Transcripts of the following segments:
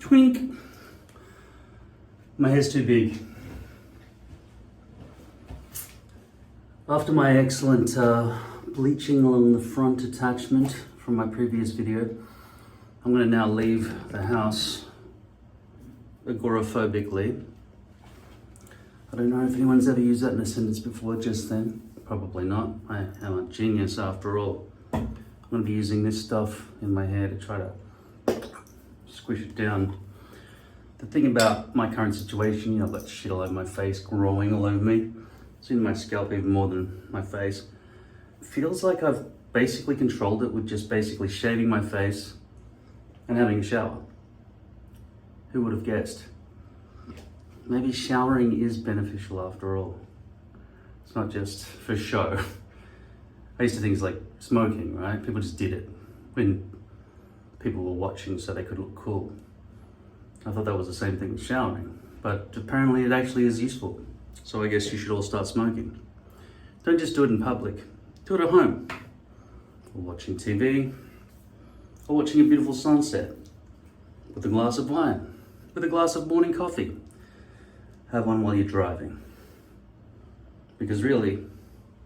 Twink. My hair's too big. After my excellent bleaching along the front attachment from my previous video, I'm going to now leave the house agoraphobically. I don't know if anyone's ever used that in a sentence before just then. Probably not. I am a genius after all. I'm going to be using this stuff in my hair to try to squish it down. The thing about my current situation, you know, I've got shit all over my face, growing all over me. It's in my scalp even more than my face. It feels like I've basically controlled it with just basically shaving my face and having a shower. Who would have guessed? Maybe showering is beneficial after all. It's not just for show. I used to think it's like smoking, right? People just did it when people were watching so they could look cool. I thought that was the same thing with showering, but apparently it actually is useful. So I guess you should all start smoking. Don't just do it in public. Do it at home. Or watching TV, or watching a beautiful sunset with a glass of wine, with a glass of morning coffee. Have one while you're driving. Because really,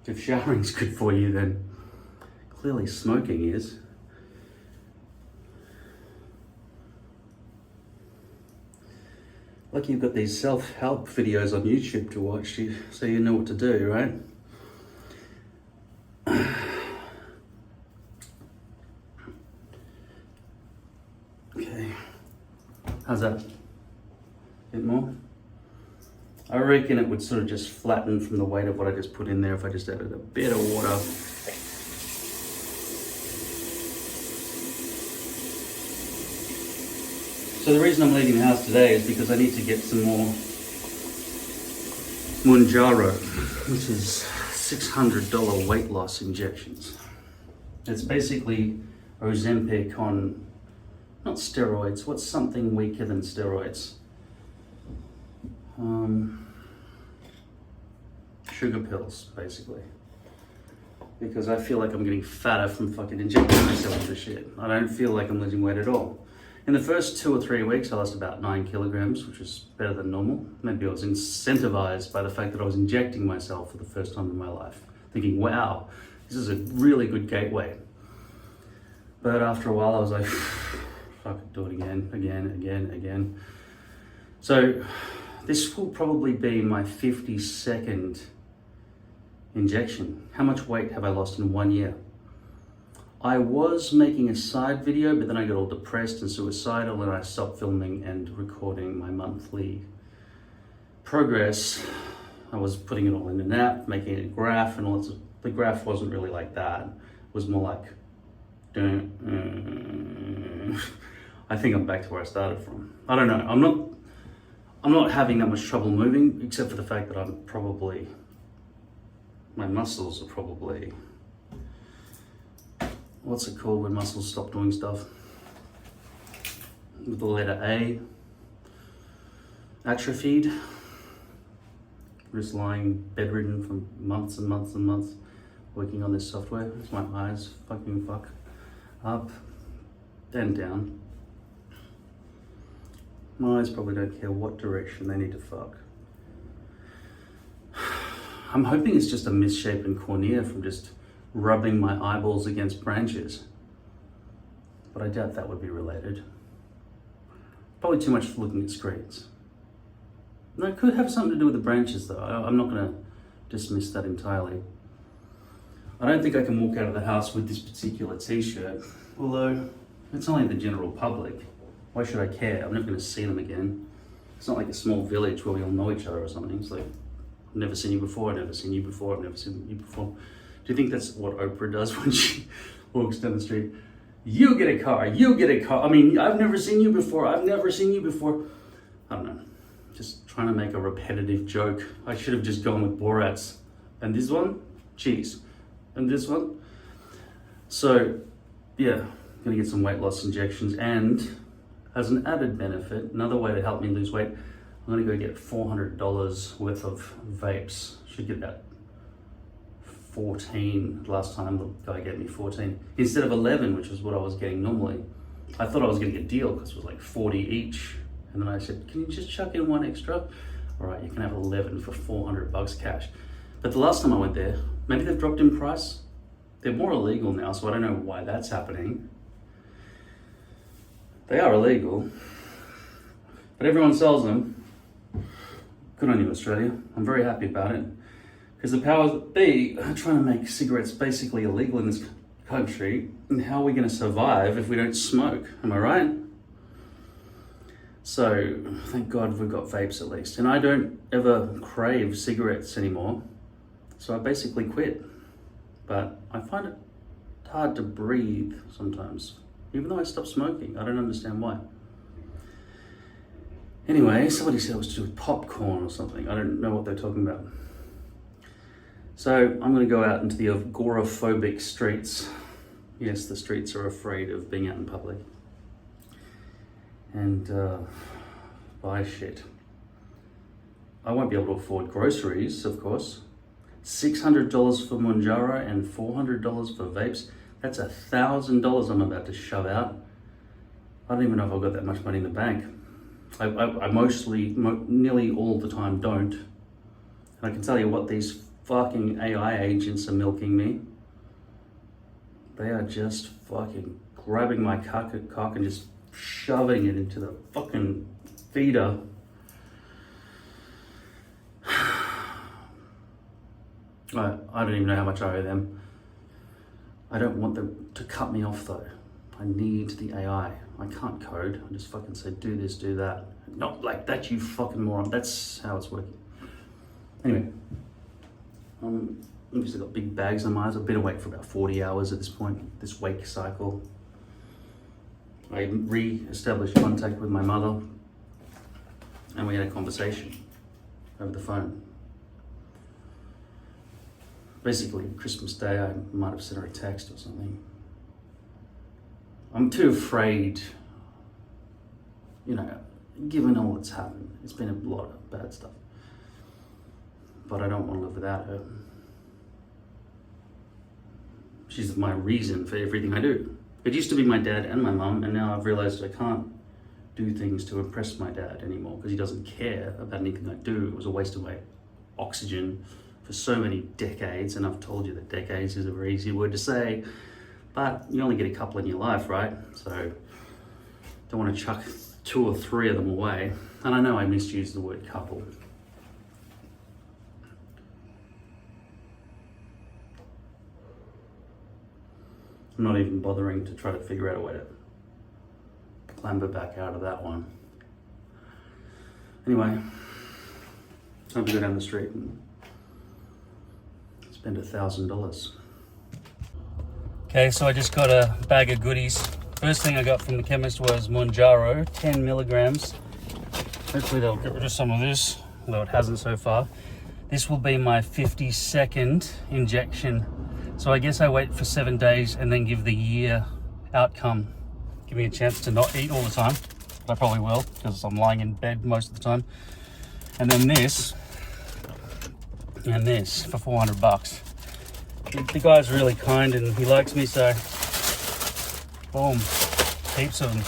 if showering's good for you, then clearly smoking is. Lucky you've got these self-help videos on YouTube to watch, so you know what to do, right? Okay, how's that? A bit more? I reckon it would sort of just flatten from the weight of what I just put in there if I just added a bit of water. So the reason I'm leaving the house today is because I need to get some more Mounjaro, which is $600 weight loss injections. It's basically Ozempic on, not steroids, what's something weaker than steroids? Sugar pills, basically. Because I feel like I'm getting fatter from fucking injecting myself with this shit. I don't feel like I'm losing weight at all. In the first 2 or 3 weeks, I lost about 9 kilograms, which was better than normal. Maybe I was incentivized by the fact that I was injecting myself for the first time in my life, thinking, wow, this is a really good gateway. But after a while, I was like, fuck it, do it again. So this will probably be my 52nd injection. How much weight have I lost in 1 year? I was making a side video, but then I got all depressed and suicidal and I stopped filming and recording my monthly progress. I was putting it all in an app, making a graph, and the graph wasn't really like that. It was more like, I think I'm back to where I started from. I don't know. I'm not having that much trouble moving, except for the fact that my muscles are probably, what's it called when muscles stop doing stuff? With the letter A. Atrophied. Just lying bedridden for months and months and months, working on this software. As my eyes fucking fuck up and down. My eyes probably don't care what direction they need to fuck. I'm hoping it's just a misshapen cornea from just rubbing my eyeballs against branches. But I doubt that would be related. Probably too much looking at screens. No, it could have something to do with the branches though. I'm not gonna dismiss that entirely. I don't think I can walk out of the house with this particular t-shirt, although it's only the general public. Why should I care? I'm never gonna see them again. It's not like a small village where we all know each other or something. It's like, I've never seen you before, I've never seen you before, I've never seen you before. Do you think that's what Oprah does when she walks down the street? You get a car, you get a car. I mean, I've never seen you before, I've never seen you before. I don't know, just trying to make a repetitive joke. I should have just gone with Borat's. And this one, cheese. And this one. So, yeah, gonna get some weight loss injections, and as an added benefit, another way to help me lose weight, I'm gonna go get $400 worth of vapes. Should get about 14. Last time the guy gave me 14. Instead of 11, which is what I was getting normally. I thought I was getting a deal because it was like 40 each. And then I said, can you just chuck in one extra? All right, you can have 11 for $400 cash. But the last time I went there, maybe they've dropped in price. They're more illegal now, so I don't know why that's happening. They are illegal, but everyone sells them. Good on you, Australia. I'm very happy about it. Because the powers that be are trying to make cigarettes basically illegal in this country. And how are we going to survive if we don't smoke? Am I right? So, thank God we've got vapes at least. And I don't ever crave cigarettes anymore. So I basically quit. But I find it hard to breathe sometimes. Even though I stopped smoking. I don't understand why. Anyway, somebody said it was to do with popcorn or something. I don't know what they're talking about. So I'm going to go out into the agoraphobic streets. Yes, the streets are afraid of being out in public. And buy shit. I won't be able to afford groceries, of course. $600 for Monjaro and $400 for vapes. That's $1,000 I'm about to shove out. I don't even know if I've got that much money in the bank. I mostly, nearly all the time don't. And I can tell you what, these fucking AI agents are milking me. They are just fucking grabbing my cock and just shoving it into the fucking feeder. I don't even know how much I owe them. I don't want them to cut me off though. I need the AI. I can't code. I just fucking say, do this, do that. Not like that, you fucking moron. That's how it's working. Anyway, obviously got big bags on my eyes. I've been awake for about 40 hours at this point, this wake cycle. I re-established contact with my mother and we had a conversation over the phone. Basically, Christmas Day, I might have sent her a text or something. I'm too afraid, you know, given all that's happened. It's been a lot of bad stuff. But I don't want to live without her. She's my reason for everything I do. It used to be my dad and my mum, and now I've realized I can't do things to impress my dad anymore because he doesn't care about anything I do. It was a waste of my oxygen for so many decades, and I've told you that decades is a very easy word to say, but you only get a couple in your life, right? So don't want to chuck 2 or 3 of them away. And I know I misused the word couple. I'm not even bothering to try to figure out a way to clamber back out of that one. Anyway, time to go down the street and spend $1,000. Okay, so I just got a bag of goodies. First thing I got from the chemist was Monjaro, 10 milligrams. Hopefully they'll get rid of some of this, although it hasn't so far. This will be my 52nd injection. So I guess I wait for 7 days and then give the year outcome. Give me a chance to not eat all the time. But I probably will, because I'm lying in bed most of the time. And then this, and this for $400. The guy's really kind and he likes me, so boom, heaps of them.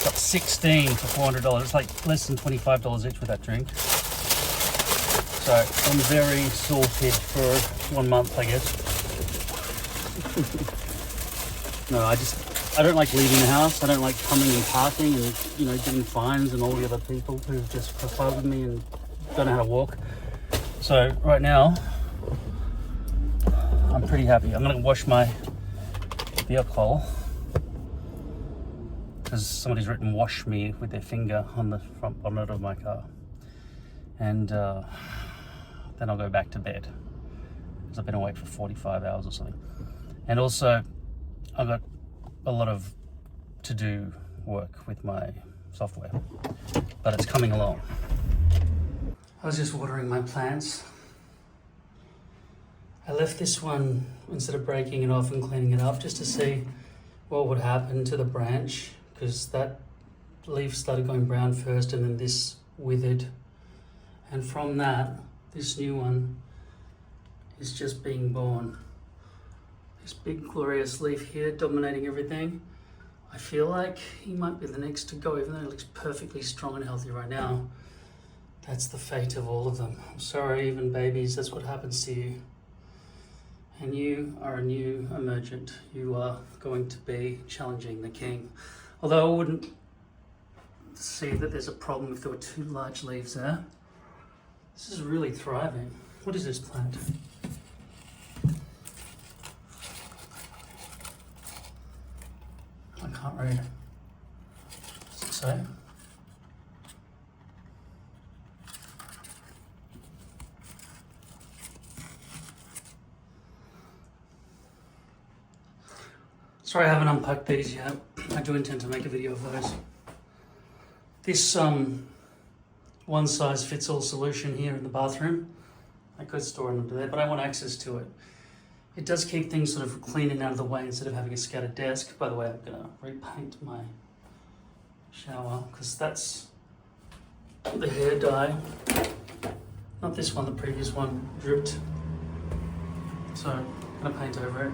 Got 16 for $400. It's like less than $25 each with that drink. So I'm very sorted for 1 month, I guess. No, I don't like leaving the house. I don't like coming and parking and, you know, getting fines and all the other people who just fuck with me and don't know how to walk. So right now, I'm pretty happy. I'm gonna wash my vehicle because somebody's written "wash me" with their finger on the front bonnet of my car, and then I'll go back to bed because I've been awake for 45 hours or something. And also, I've got a lot of to-do work with my software, but it's coming along. I was just watering my plants. I left this one, instead of breaking it off and cleaning it up, just to see what would happen to the branch, because that leaf started going brown first and then this withered. And from that, this new one is just being born. This big glorious leaf here dominating everything. I feel like he might be the next to go, even though he looks perfectly strong and healthy right now. That's the fate of all of them. I'm sorry, even babies, that's what happens to you. And you are a new emergent. You are going to be challenging the king. Although I wouldn't see that there's a problem if there were 2 large leaves there. This is really thriving. What is this plant? I can't read. Does it say? Sorry I haven't unpacked these yet. I do intend to make a video of those. This one size fits all solution here in the bathroom, I could store it under there, but I want access to it. It does keep things sort of clean and out of the way instead of having a scattered desk. By the way, I'm gonna repaint my shower because that's the hair dye. Not this one, the previous one dripped. So I'm gonna paint over it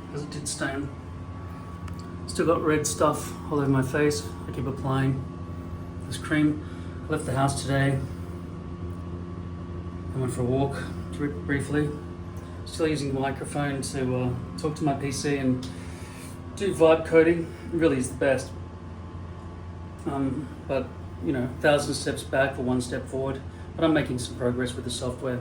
because it did stain. Still got red stuff all over my face. I keep applying this cream. I left the house today. I went for a walk briefly. Still using the microphone to talk to my PC and do vibe coding. It really is the best. But you know, 1,000 steps back for 1 step forward. But I'm making some progress with the software.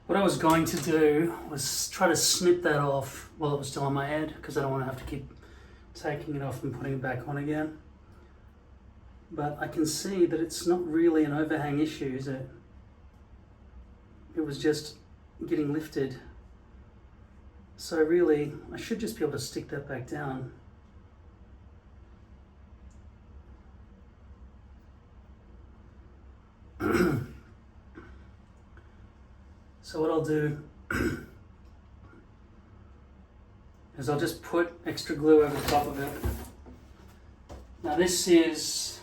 What I was going to do was try to snip that off while it was still on my head, because I don't want to have to keep taking it off and putting it back on again. But I can see that it's not really an overhang issue, is it? It was just getting lifted. So really, I should just be able to stick that back down. So what I'll do is I'll just put extra glue over the top of it. Now this is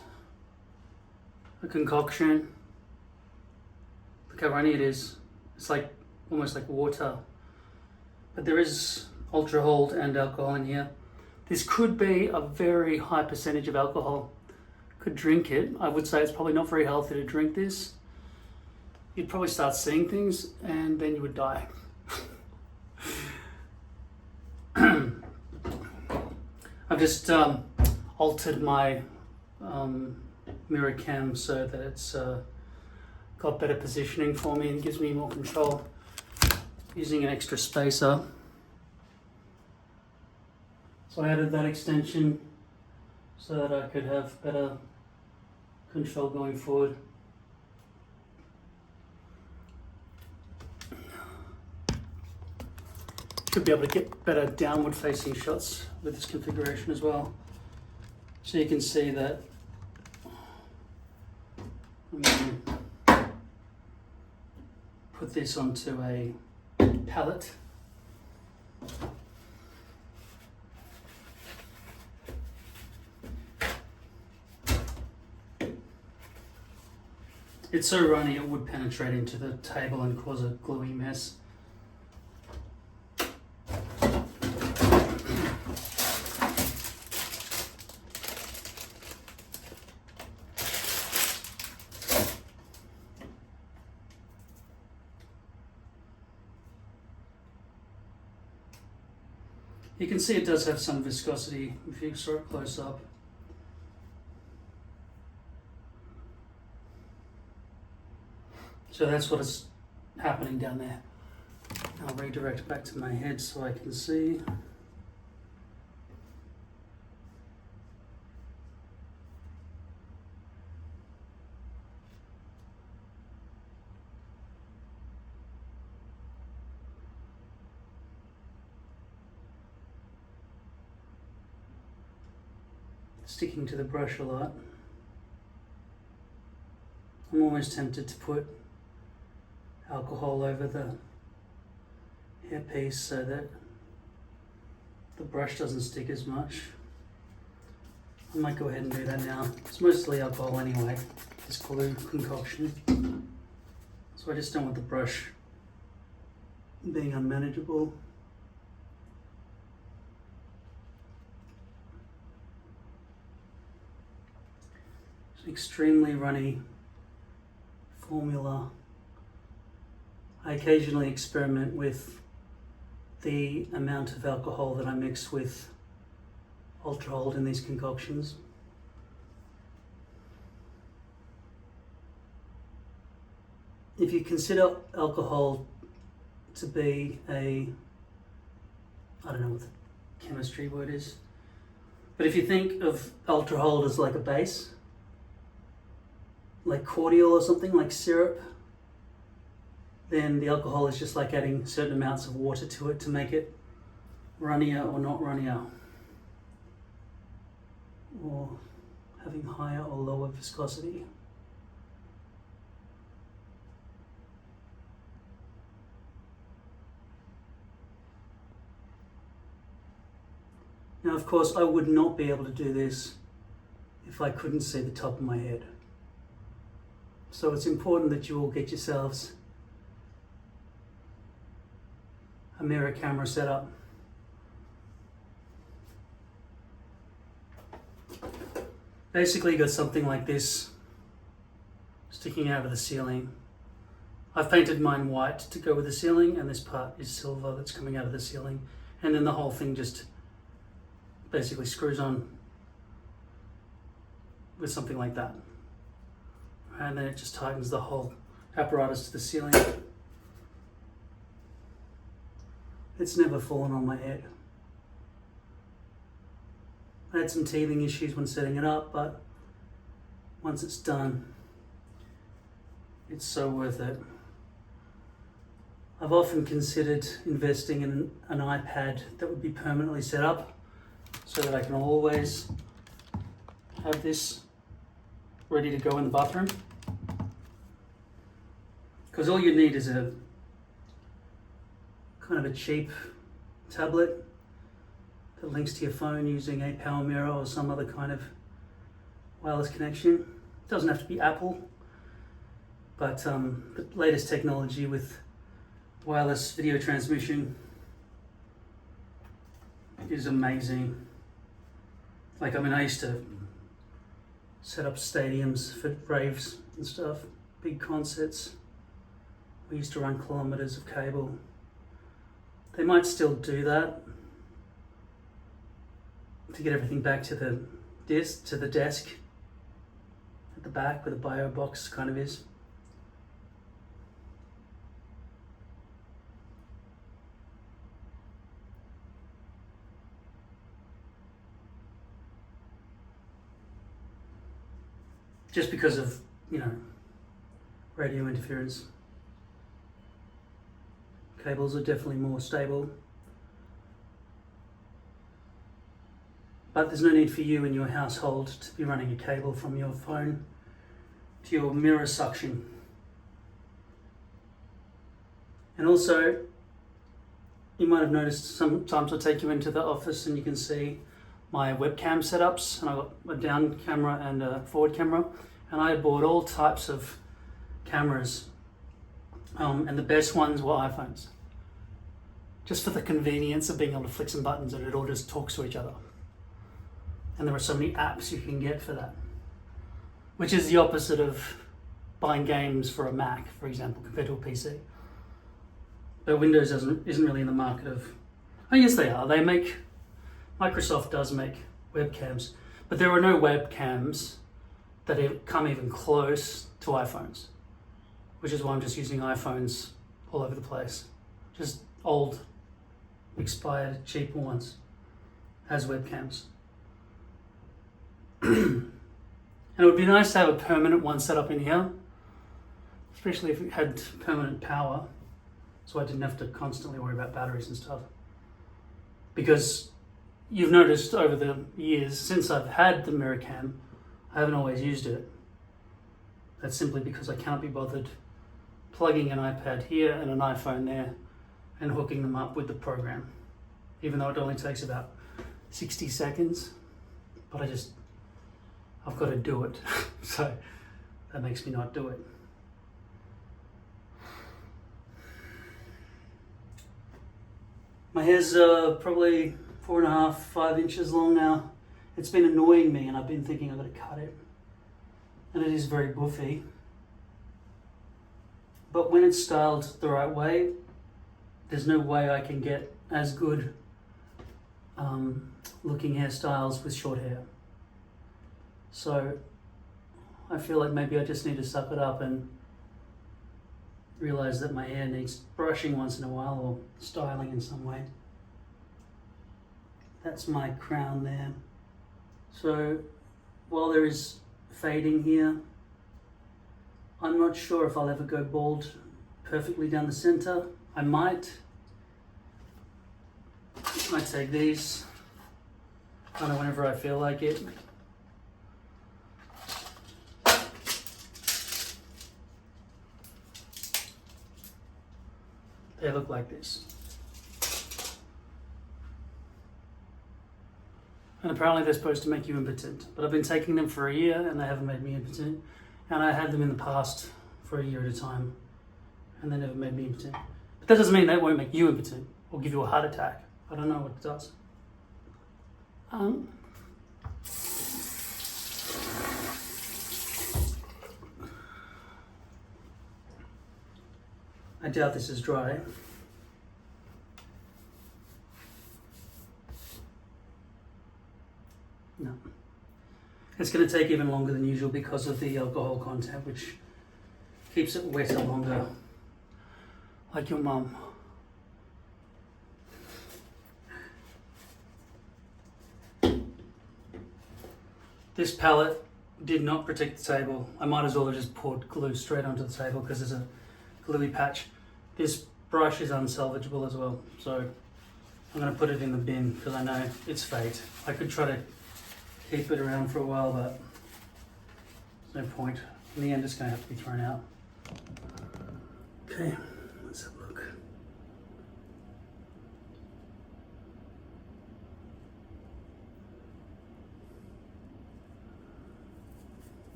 a concoction. Look how runny it is. It's like almost like water. But there is ultra hold and alcohol in here. This could be a very high percentage of alcohol. Could drink it. I would say it's probably not very healthy to drink this. You'd probably start seeing things and then you would die. I've just altered my mirror cam so that it's got better positioning for me and gives me more control. Using an extra spacer. So I added that extension so that I could have better control going forward. Should be able to get better downward facing shots with this configuration as well. So you can see that I'm going to put this onto a palette. It's so runny it would penetrate into the table and cause a gluey mess. You can see it does have some viscosity if you saw it close up. So that's what is happening down there. I'll redirect back to my head so I can see. Sticking to the brush a lot. almost tempted to put alcohol over the hairpiece so that the brush doesn't stick as much. I might go ahead and do that now. It's mostly alcohol anyway, this glue concoction. So I just don't want the brush being unmanageable. It's an extremely runny formula. I occasionally experiment with the amount of alcohol that I mix with Ultra Hold in these concoctions. If you consider alcohol to be I don't know what the chemistry word is, but if you think of Ultra Hold as like a base, like cordial or something, like syrup, then the alcohol is just like adding certain amounts of water to it to make it runnier or not runnier, or having higher or lower viscosity. Now, of course, I would not be able to do this if I couldn't see the top of my head. So it's important that you all get yourselves a mirror camera set up. Basically, you got something like this sticking out of the ceiling. I've painted mine white to go with the ceiling, and this part is silver that's coming out of the ceiling, and then the whole thing just basically screws on with something like that, and then it just tightens the whole apparatus to the ceiling. It's never fallen on my head. I had some teething issues when setting it up, but once it's done, it's so worth it. I've often considered investing in an iPad that would be permanently set up so that I can always have this ready to go in the bathroom. Because all you need is a kind of a cheap tablet that links to your phone using a power mirror or some other kind of wireless connection. It doesn't have to be Apple, but the latest technology with wireless video transmission is amazing. Like, I mean, I used to set up stadiums for raves and stuff, big concerts. We used to run kilometers of cable. They might still do that to get everything back to the desk at the back where the bio box kind of is. Just because of, radio interference. Cables are definitely more stable. But there's no need for you in your household to be running a cable from your phone to your mirror suction. And also, you might have noticed sometimes I take you into the office and you can see my webcam setups, and I've got a down camera and a forward camera, and I bought all types of cameras, and the best ones were iPhones, just for the convenience of being able to flick some buttons and it all just talks to each other. And there are so many apps you can get for that, which is the opposite of buying games for a Mac, for example, compared to a PC. But Windows isn't really in the market of, oh yes they are, Microsoft does make webcams, but there are no webcams that come even close to iPhones, which is why I'm just using iPhones all over the place. Just old, expired, cheaper ones as webcams. And it would be nice to have a permanent one set up in here, especially if it had permanent power, so I didn't have to constantly worry about batteries and stuff. Because you've noticed over the years, since I've had the mirror cam, I haven't always used it. That's simply because I cannot be bothered plugging an iPad here and an iPhone there and hooking them up with the program, even though it only takes about 60 seconds. But I've got to do it. So that makes me not do it. My hair's probably 4.5, 5 inches long now. It's been annoying me and I've been thinking I've got to cut it. And it is very buffy. But when it's styled the right way, there's no way I can get as good looking hairstyles with short hair. So I feel like maybe I just need to suck it up and realize that my hair needs brushing once in a while or styling in some way. That's my crown there. So while there is fading here, I'm not sure if I'll ever go bald perfectly down the center. I might take these kind of whenever I feel like it. They look like this. And apparently they're supposed to make you impotent, but I've been taking them for a year and they haven't made me impotent. And I had them in the past for a year at a time and they never made me impotent. But that doesn't mean they won't make you impotent or give you a heart attack. I don't know what it does. I doubt this is dry. No. It's going to take even longer than usual because of the alcohol content, which keeps it wetter longer, like your mum. This palette did not protect the table. I might as well have just poured glue straight onto the table because there's a gluey patch. This brush is unsalvageable as well, so I'm going to put it in the bin because I know it's fate. I could try to keep it around for a while, but there's no point. In the end, it's going to have to be thrown out. Okay, let's have a look.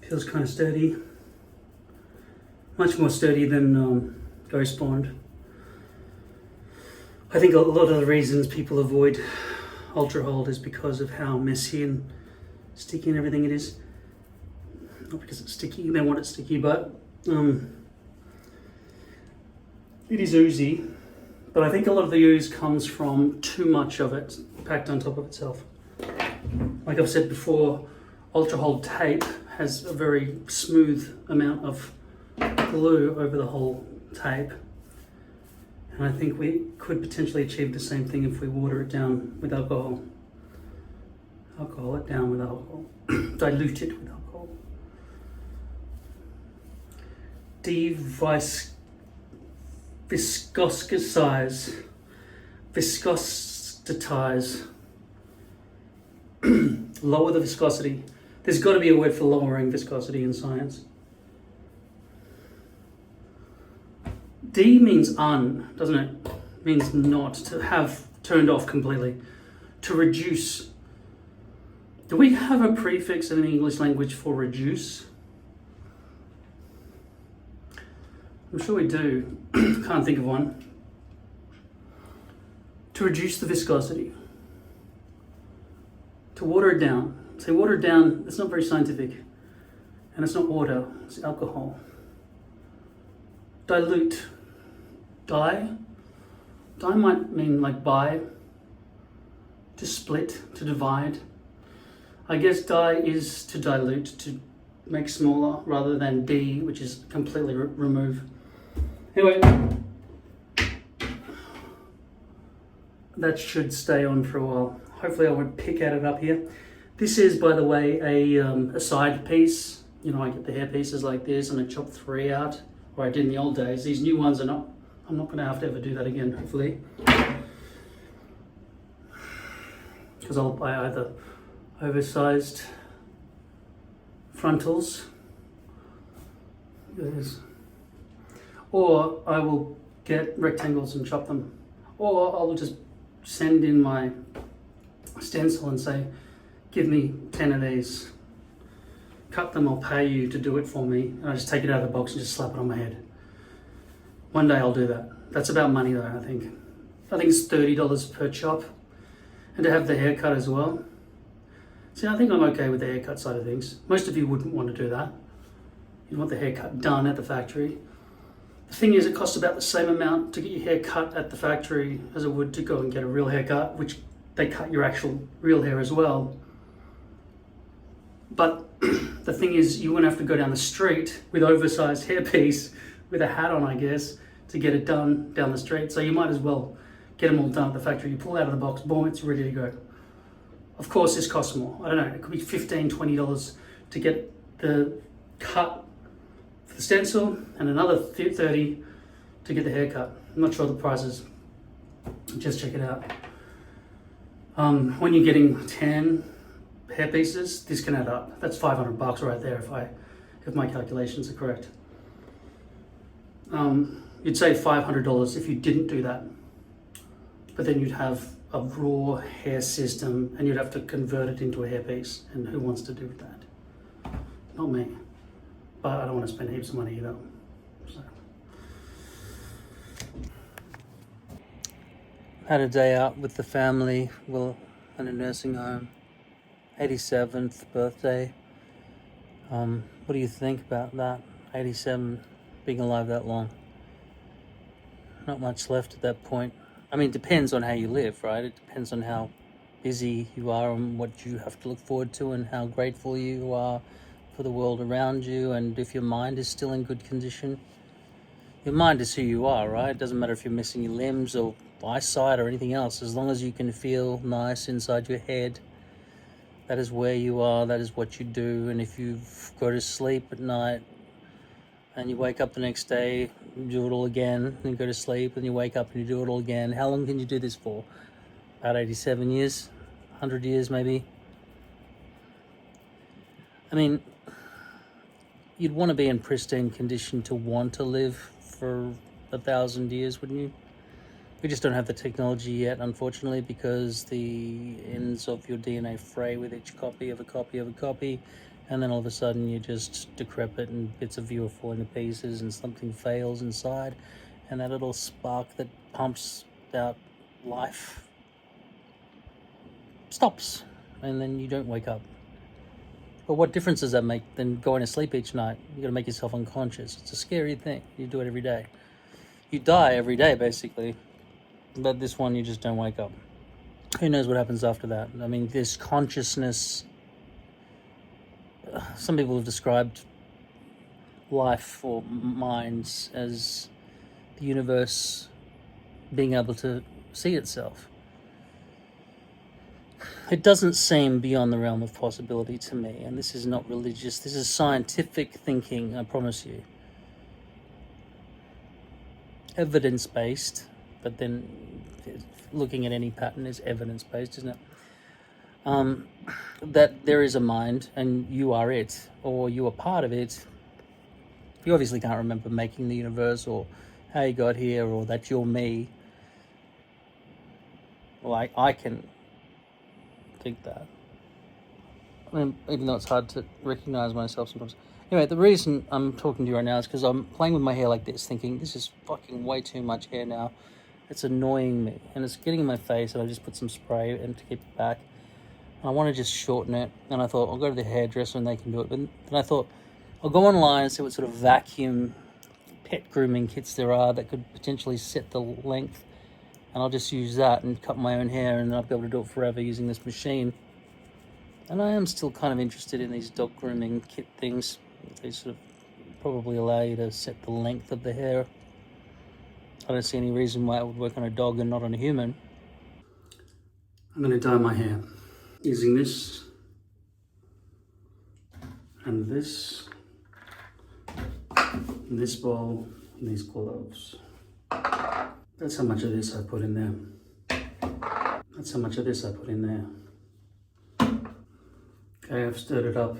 Feels kind of sturdy. Much more sturdy than Ghost Bond. I think a lot of the reasons people avoid Ultra Hold is because of how messy and sticky and everything it is. Not because it's sticky, they want it sticky, but it is oozy. But I think a lot of the ooze comes from too much of it packed on top of itself. Like I've said before, Ultra Hold tape has a very smooth amount of glue over the whole tape. And I think we could potentially achieve the same thing if we water it down with alcohol. Alcohol it down with alcohol. Dilute it with alcohol. Viscosize. Viscositize. Lower the viscosity. There's got to be a word for lowering viscosity in science. D means doesn't it? Means not, to have turned off completely. To reduce. Do we have a prefix in the English language for reduce? I'm sure we do. Can't think of one. To reduce the viscosity. To water it down. Say water it down, it's not very scientific. And it's not water, it's alcohol. Dilute. Dye might mean like buy, to split, to divide. I guess dye is to dilute, to make smaller, rather than D, which is completely remove. Anyway, that should stay on for a while. Hopefully I won't pick at it up here. This is, by the way, a side piece. You know, I get the hair pieces like this and I chop 3 out, or I did in the old days. These new ones are not. I'm not going to have to ever do that again, hopefully. Because I oversized frontals. Or I will get rectangles and chop them. Or I'll just send in my stencil and say, give me 10 of these. Cut them, I'll pay you to do it for me. And I just take it out of the box and just slap it on my head. One day I'll do that. That's about money though, I think. I think it's $30 per chop. And to have the haircut as well. See, I think I'm okay with the haircut side of things. Most of you wouldn't want to do that. You want the haircut done at the factory. The thing is, it costs about the same amount to get your hair cut at the factory as it would to go and get a real haircut, which they cut your actual real hair as well. But the thing is, you wouldn't have to go down the street with oversized hairpiece with a hat on, I guess, to get it done down the street. So you might as well get them all done at the factory. You pull it out of the box, boom, it's ready to go. Of course, this costs more. I don't know, it could be $15, $20 to get the cut for the stencil and another $30 to get the haircut. I'm not sure the prices. Just check it out. When you're getting 10 hair pieces, this can add up. That's $500 right there if my calculations are correct. You'd save $500 if you didn't do that. But then you'd have a raw hair system and you'd have to convert it into a hairpiece. And who wants to do that? Not me. But I don't want to spend heaps of money either. So. Had a day out with the family, well, in a nursing home. 87th birthday. What do you think about that? 87, being alive that long. Not much left at that point. I mean, it depends on how you live, right? It depends on how busy you are and what you have to look forward to and how grateful you are for the world around you, and if your mind is still in good condition. Your mind is who you are, right? It doesn't matter if you're missing your limbs or eyesight or anything else. As long as you can feel nice inside your head, that is where you are, that is what you do. And if you go to sleep at night and you wake up the next day, you do it all again, and you go to sleep and you wake up and you do it all again. How long can you do this for? About 87 years? 100 years maybe? I mean, you'd want to be in pristine condition to want to live for 1,000 years, wouldn't you? We just don't have the technology yet, unfortunately, because the ends of your DNA fray with each copy of a copy of a copy, and then all of a sudden you just decrepit and bits of you are falling to pieces and something fails inside, and that little spark that pumps out life stops, and then you don't wake up. But what difference does that make than going to sleep each night? You got to make yourself unconscious. It's a scary thing. You do it every day. You die every day, basically. But this one, you just don't wake up. Who knows what happens after that? I mean, this consciousness, some people have described life or minds as the universe being able to see itself. It doesn't seem beyond the realm of possibility to me, and this is not religious, this is scientific thinking, I promise you. Evidence-based, but then looking at any pattern is evidence-based, isn't it? That there is a mind, and you are it, or you are part of it. You obviously can't remember making the universe, or how you got here, or that you're me. Like, I can think that. I mean, even though it's hard to recognize myself sometimes. Anyway, the reason I'm talking to you right now is because I'm playing with my hair like this, thinking this is fucking way too much hair now. It's annoying me, and it's getting in my face, and I just put some spray and to keep it back. And I want to just shorten it, and I thought I'll go to the hairdresser and they can do it. But then I thought I'll go online and see what sort of vacuum pet grooming kits there are that could potentially set the length. And I'll just use that and cut my own hair, and then I'll be able to do it forever using this machine. And I am still kind of interested in these dog grooming kit things. They sort of probably allow you to set the length of the hair. I don't see any reason why it would work on a dog and not on a human. I'm going to dye my hair using this and this bowl and these gloves. That's how much of this I put in there. That's how much of this I put in there. Okay, I've stirred it up.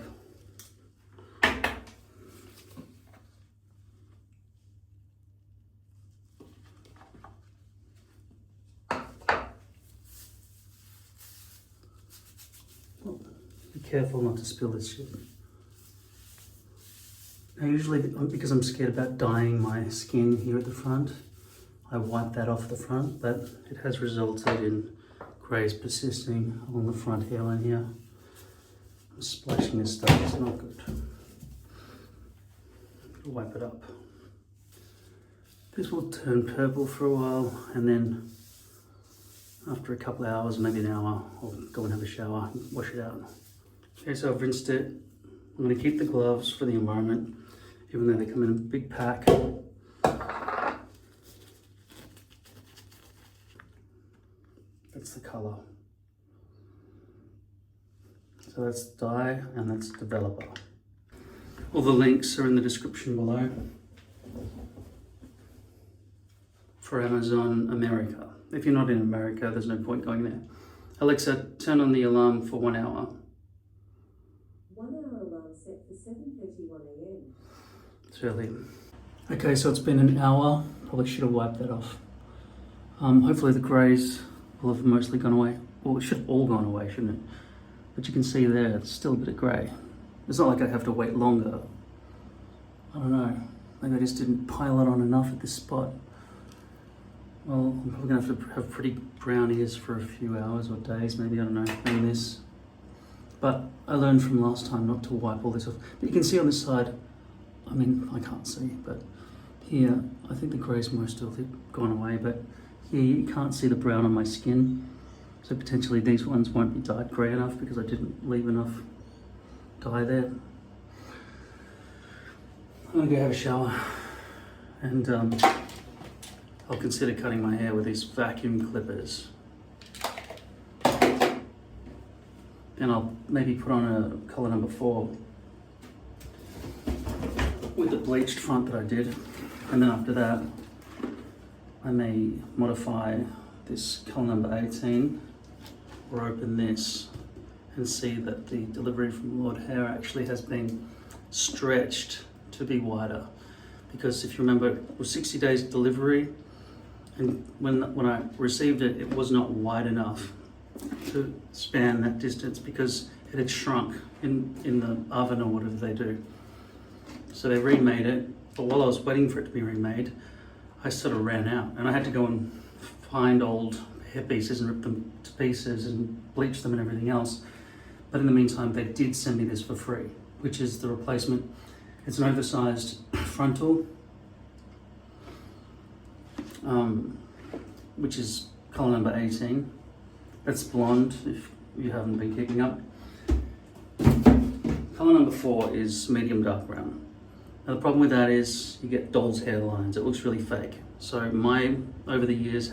Be careful not to spill this shit. Now usually, because I'm scared about dyeing my skin here at the front, I wipe that off the front, but it has resulted in greys persisting along the front hairline here. I'm splashing this stuff, it's not good. Wipe it up. This will turn purple for a while, and then after a couple of hours, maybe an hour, I'll go and have a shower and wash it out. Okay, so I've rinsed it. I'm going to keep the gloves for the environment, even though they come in a big pack. That's the colour. So that's dye and that's developer. All the links are in the description below for Amazon America. If you're not in America, there's no point going there. Alexa, turn on the alarm for 1 hour. 1 hour alarm set for 7:31 a.m. It's early. Okay, so it's been an hour. Probably should have wiped that off. Hopefully the greys will have mostly gone away. Well, it should have all gone away, shouldn't it? But you can see there, it's still a bit of grey. It's not like I have to wait longer. I don't know. Maybe I just didn't pile it on enough at this spot. Well, I'm probably gonna have to have pretty brown ears for a few hours or days, maybe, I don't know, maybe this. But I learned from last time not to wipe all this off. But you can see on this side, I mean, I can't see, but here, I think the grey's most of it gone away, but here you can't see the brown on my skin. So potentially these ones won't be dyed grey enough because I didn't leave enough dye there. I'm gonna go have a shower and I'll consider cutting my hair with these vacuum clippers. Then I'll maybe put on a colour number 4 with the bleached front that I did. And then after that, I may modify this colour number 18 or open this and see that the delivery from Lord Hair actually has been stretched to be wider. Because if you remember, it was 60 days delivery, and when I received it, it was not wide enough to span that distance because it had shrunk in the oven or whatever they do. So they remade it, but while I was waiting for it to be remade, I sort of ran out and I had to go and find old hair pieces and rip them to pieces and bleach them and everything else. But in the meantime, they did send me this for free, which is the replacement. It's an oversized frontal, which is colour number 18. That's blonde, if you haven't been keeping up. Colour number 4 is medium dark brown. Now the problem with that is you get doll's hairlines. It looks really fake. So my, over the years,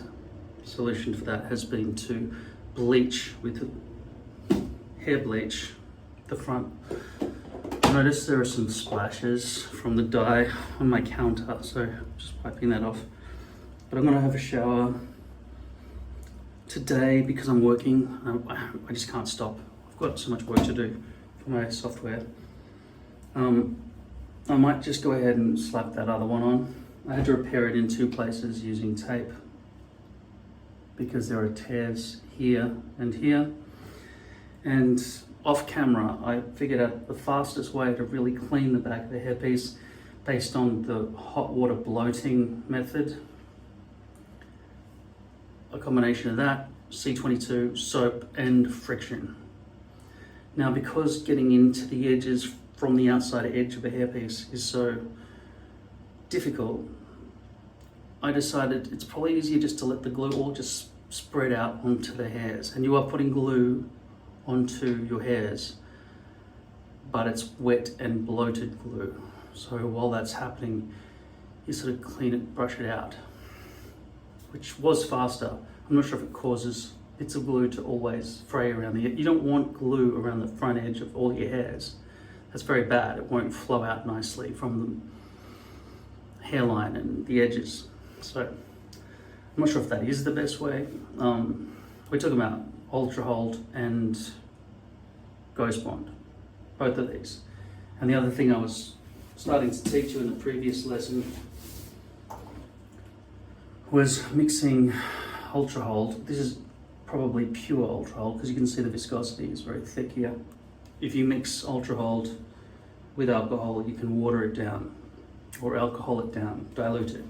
solution for that has been to bleach with hair bleach the front. Notice there are some splashes from the dye on my counter, so just wiping that off. But I'm gonna have a shower today because I'm working. I just can't stop. I've got so much work to do for my software. I might just go ahead and slap that other one on. I had to repair it in 2 places using tape because there are tears here and here. And off camera, I figured out the fastest way to really clean the back of the hairpiece based on the hot water bloating method. A combination of that, C22, soap, and friction. Now, because getting into the edges from the outside edge of a hairpiece is so difficult, I decided it's probably easier just to let the glue all just spread out onto the hairs. And you are putting glue onto your hairs, but it's wet and bloated glue. So while that's happening, you sort of clean it, brush it out, which was faster. I'm not sure if it causes bits of glue to always fray around the edge. You don't want glue around the front edge of all your hairs. That's very bad. It won't flow out nicely from hairline and the edges. So I'm not sure if that is the best way. We're talking about Ultra Hold and Ghost Bond. both of these. And the other thing I was starting to teach you in the previous lesson was mixing Ultra Hold. This is probably pure Ultra Hold because you can see the viscosity is very thick here. If you mix Ultra Hold with alcohol, you can water it down or alcohol it down, dilute it.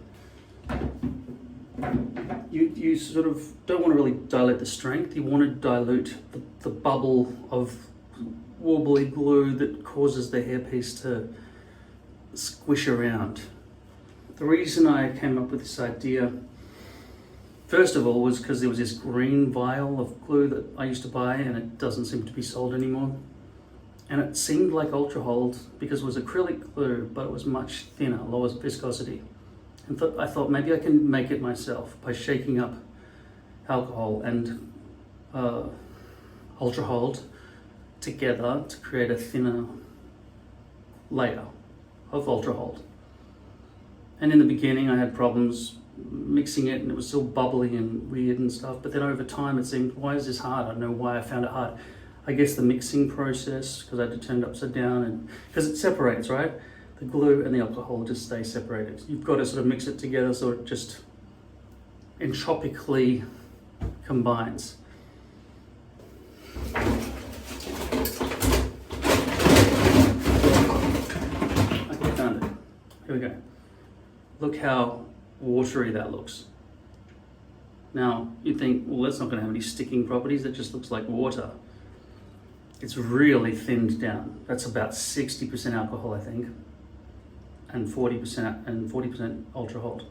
You sort of don't want to really dilute the strength. You want to dilute the bubble of wobbly glue that causes the hairpiece to squish around. The reason I came up with this idea, first of all, was because there was this green vial of glue that I used to buy and it doesn't seem to be sold anymore. And it seemed like Ultra Hold because it was acrylic glue, but it was much thinner, lower viscosity. And I thought maybe I can make it myself by shaking up alcohol and Ultra Hold together to create a thinner layer of Ultra Hold. And in the beginning I had problems mixing it and it was still bubbly and weird and stuff, but then over time it seemed, why is this hard? I don't know why I found it hard. I guess the mixing process, because I had to turn it upside down, and because it separates, right? The glue and the alcohol just stay separated. You've got to sort of mix it together so it just entropically combines. Okay, found it. Here we go. Look how watery that looks. Now, you think, well, that's not going to have any sticking properties. That just looks like water. It's really thinned down. That's about 60% alcohol, I think, and 40% Ultra Hold.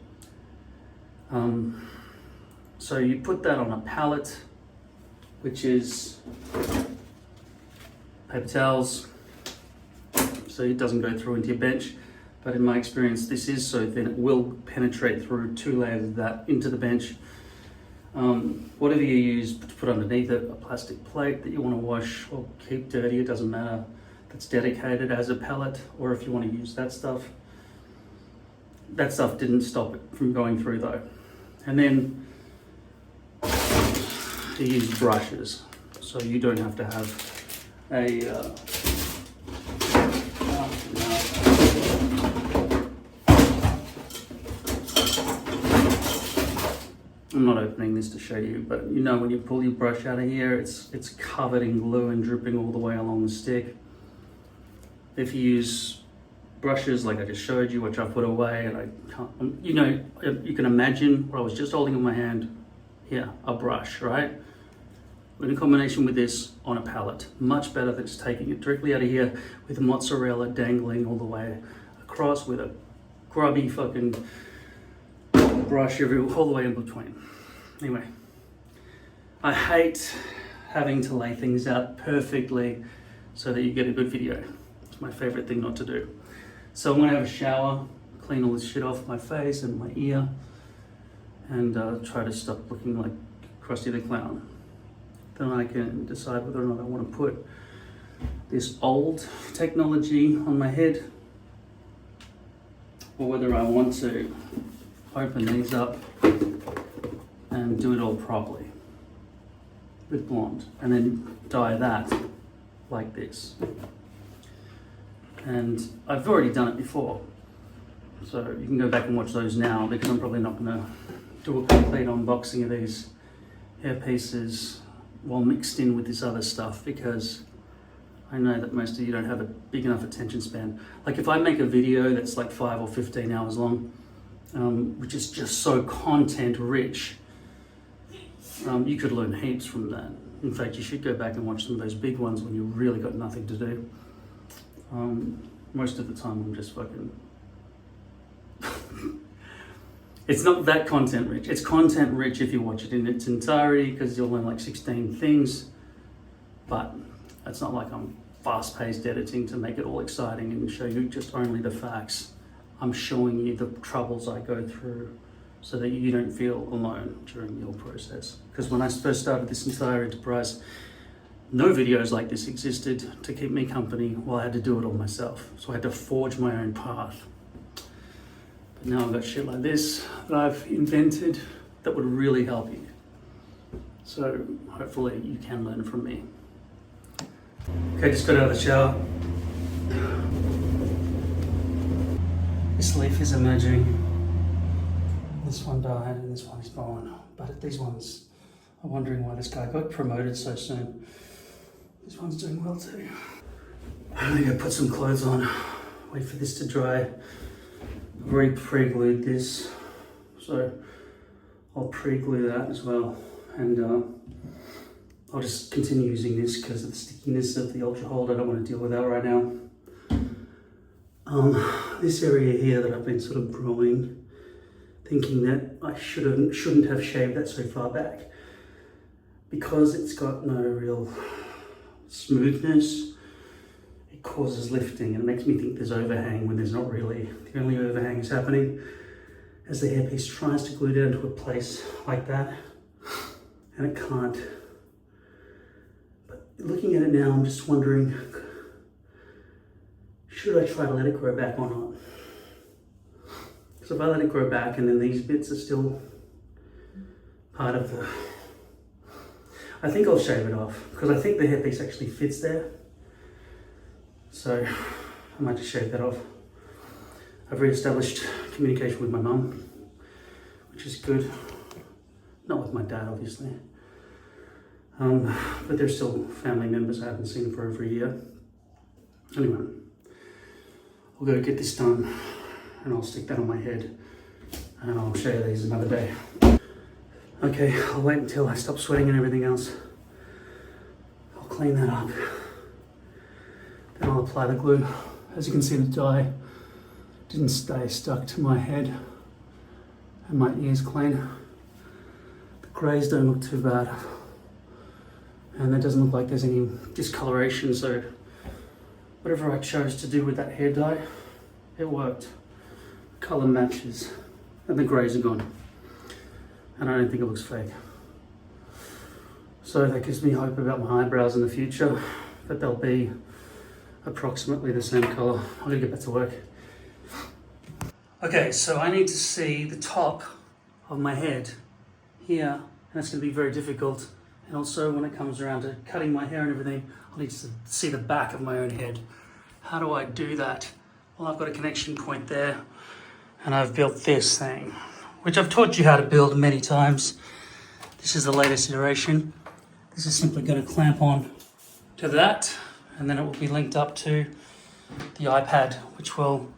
So you put that on a palette, which is paper towels, so it doesn't go through into your bench. But in my experience, this is so thin it will penetrate through 2 layers of that into the bench. Whatever you use to put underneath it, a plastic plate that you want to wash or keep dirty, it doesn't matter, that's dedicated as a palette, or if you want to use that stuff. That stuff didn't stop it from going through though. And then you use brushes, so you don't have to have a I'm not opening this to show you, but you know when you pull your brush out of here, it's covered in glue and dripping all the way along the stick. If you use brushes like I just showed you, which I put away, and I can't, you know, you can imagine what I was just holding in my hand here, a brush, right? In combination with this on a palette, much better than just taking it directly out of here with mozzarella dangling all the way across with a grubby fucking brush all the way in between. Anyway, I hate having to lay things out perfectly so that you get a good video. It's my favorite thing not to do. So I'm gonna have a shower, clean all this shit off my face and my ear, and try to stop looking like Krusty the Clown. Then I can decide whether or not I want to put this old technology on my head, or whether I want to open these up and do it all properly with blonde, and then dye that like this. And I've already done it before, so you can go back and watch those now, because I'm probably not going to do a complete unboxing of these hair pieces while mixed in with this other stuff, because I know that most of you don't have a big enough attention span. Like if I make a video that's like 5 or 15 hours long, which is just so content rich, you could learn heaps from that. In fact, you should go back and watch some of those big ones when you've really got nothing to do. Most of the time I'm just fucking it's not that content rich. It's content rich if you watch it in its entirety, because you'll learn like 16 things, but it's not like I'm fast-paced editing to make it all exciting and show you just only the facts. I'm showing you the troubles I go through so that you don't feel alone during your process. Because when I first started this entire enterprise, no videos like this existed to keep me company while I had to do it all myself. So I had to forge my own path. But now I've got shit like this that I've invented that would really help you. So hopefully you can learn from me. Okay, just got out of the shower. This leaf is emerging. This one died and this one is born. But these ones are wondering why this guy got promoted so soon. This one's doing well too. I'm gonna go put some clothes on, wait for this to dry. I've already pre-glued this, so I'll pre-glue that as well. And I'll just continue using this because of the stickiness of the Ultra Hold. I don't want to deal with that right now. This area here that I've been sort of growing, thinking that I shouldn't have shaved that so far back, because it's got no real smoothness. It causes lifting and it makes me think there's overhang when there's not really. The only overhang is happening as the hairpiece tries to glue down to a place like that, and it can't. But looking at it now, I'm just wondering, should I try to let it grow back or not? Because if I let it grow back and then these bits are still part of the... I think I'll shave it off because I think the hairpiece actually fits there. So I might just shave that off. I've re-established communication with my mum, which is good. Not with my dad, obviously. But they're still family members I haven't seen for over a year. Anyway, I'll go get this done and I'll stick that on my head and I'll show you these another day. Okay, I'll wait until I stop sweating and everything else. I'll clean that up. Then I'll apply the glue. As you can see, the dye didn't stay stuck to my head and my ears clean. The greys don't look too bad. And it doesn't look like there's any discoloration, so whatever I chose to do with that hair dye, it worked. Color matches and the greys are gone. And I don't think it looks fake. So that gives me hope about my eyebrows in the future, that they'll be approximately the same color. I'm gonna get back to work. Okay, so I need to see the top of my head here, and that's gonna be very difficult. And also when it comes around to cutting my hair and everything, I need to see the back of my own head. How do I do that? Well, I've got a connection point there, and I've built this thing, which I've taught you how to build many times. This is the latest iteration. This is simply going to clamp on to that, and then it will be linked up to the iPad, which will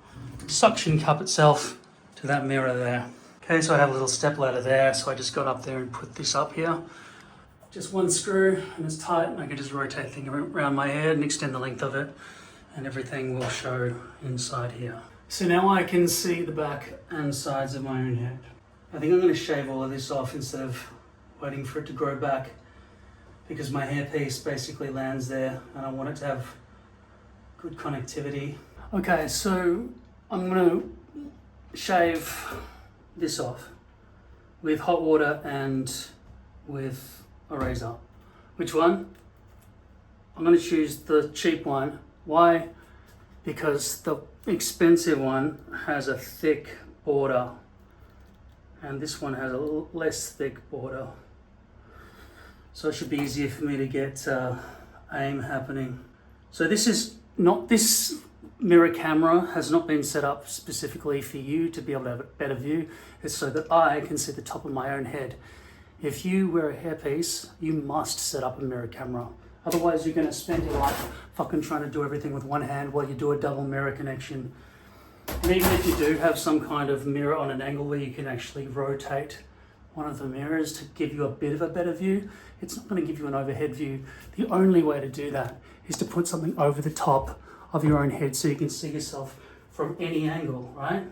suction cup itself to that mirror there. Okay, so I have a little step ladder there, so I just got up there and put this up here. Just one screw and it's tight, and I can just rotate things around my head and extend the length of it, and everything will show inside here. So now I can see the back and sides of my own head. I think I'm going to shave all of this off instead of waiting for it to grow back, because my hairpiece basically lands there and I want it to have good connectivity. Okay, so I'm going to shave this off with hot water and with a razor. Which one? I'm going to choose the cheap one. Why? Because the expensive one has a thick border and this one has a less thick border. So it should be easier for me to get aim happening. So this mirror camera has not been set up specifically for you to be able to have a better view. It's so that I can see the top of my own head. If you wear a hairpiece, you must set up a mirror camera. Otherwise, you're going to spend your life fucking trying to do everything with one hand while you do a double mirror connection. And even if you do have some kind of mirror on an angle where you can actually rotate one of the mirrors to give you a bit of a better view, it's not going to give you an overhead view. The only way to do that is to put something over the top of your own head so you can see yourself from any angle, right?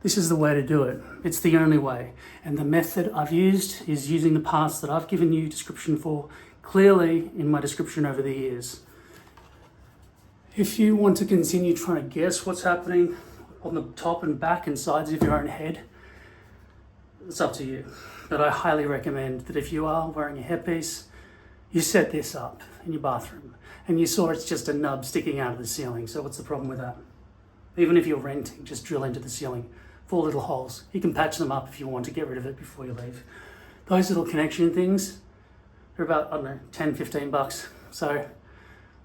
This is the way to do it. It's the only way. And the method I've used is using the parts that I've given you description for clearly in my description over the years. If you want to continue trying to guess what's happening on the top and back and sides of your own head, it's up to you. But I highly recommend that if you are wearing a hairpiece, you set this up in your bathroom and you saw it's just a nub sticking out of the ceiling. So what's the problem with that? Even if you're renting, just drill into the ceiling, 4 little holes. You can patch them up if you want to get rid of it before you leave. Those little connection things, they're about, I don't know, 10, 15 bucks. So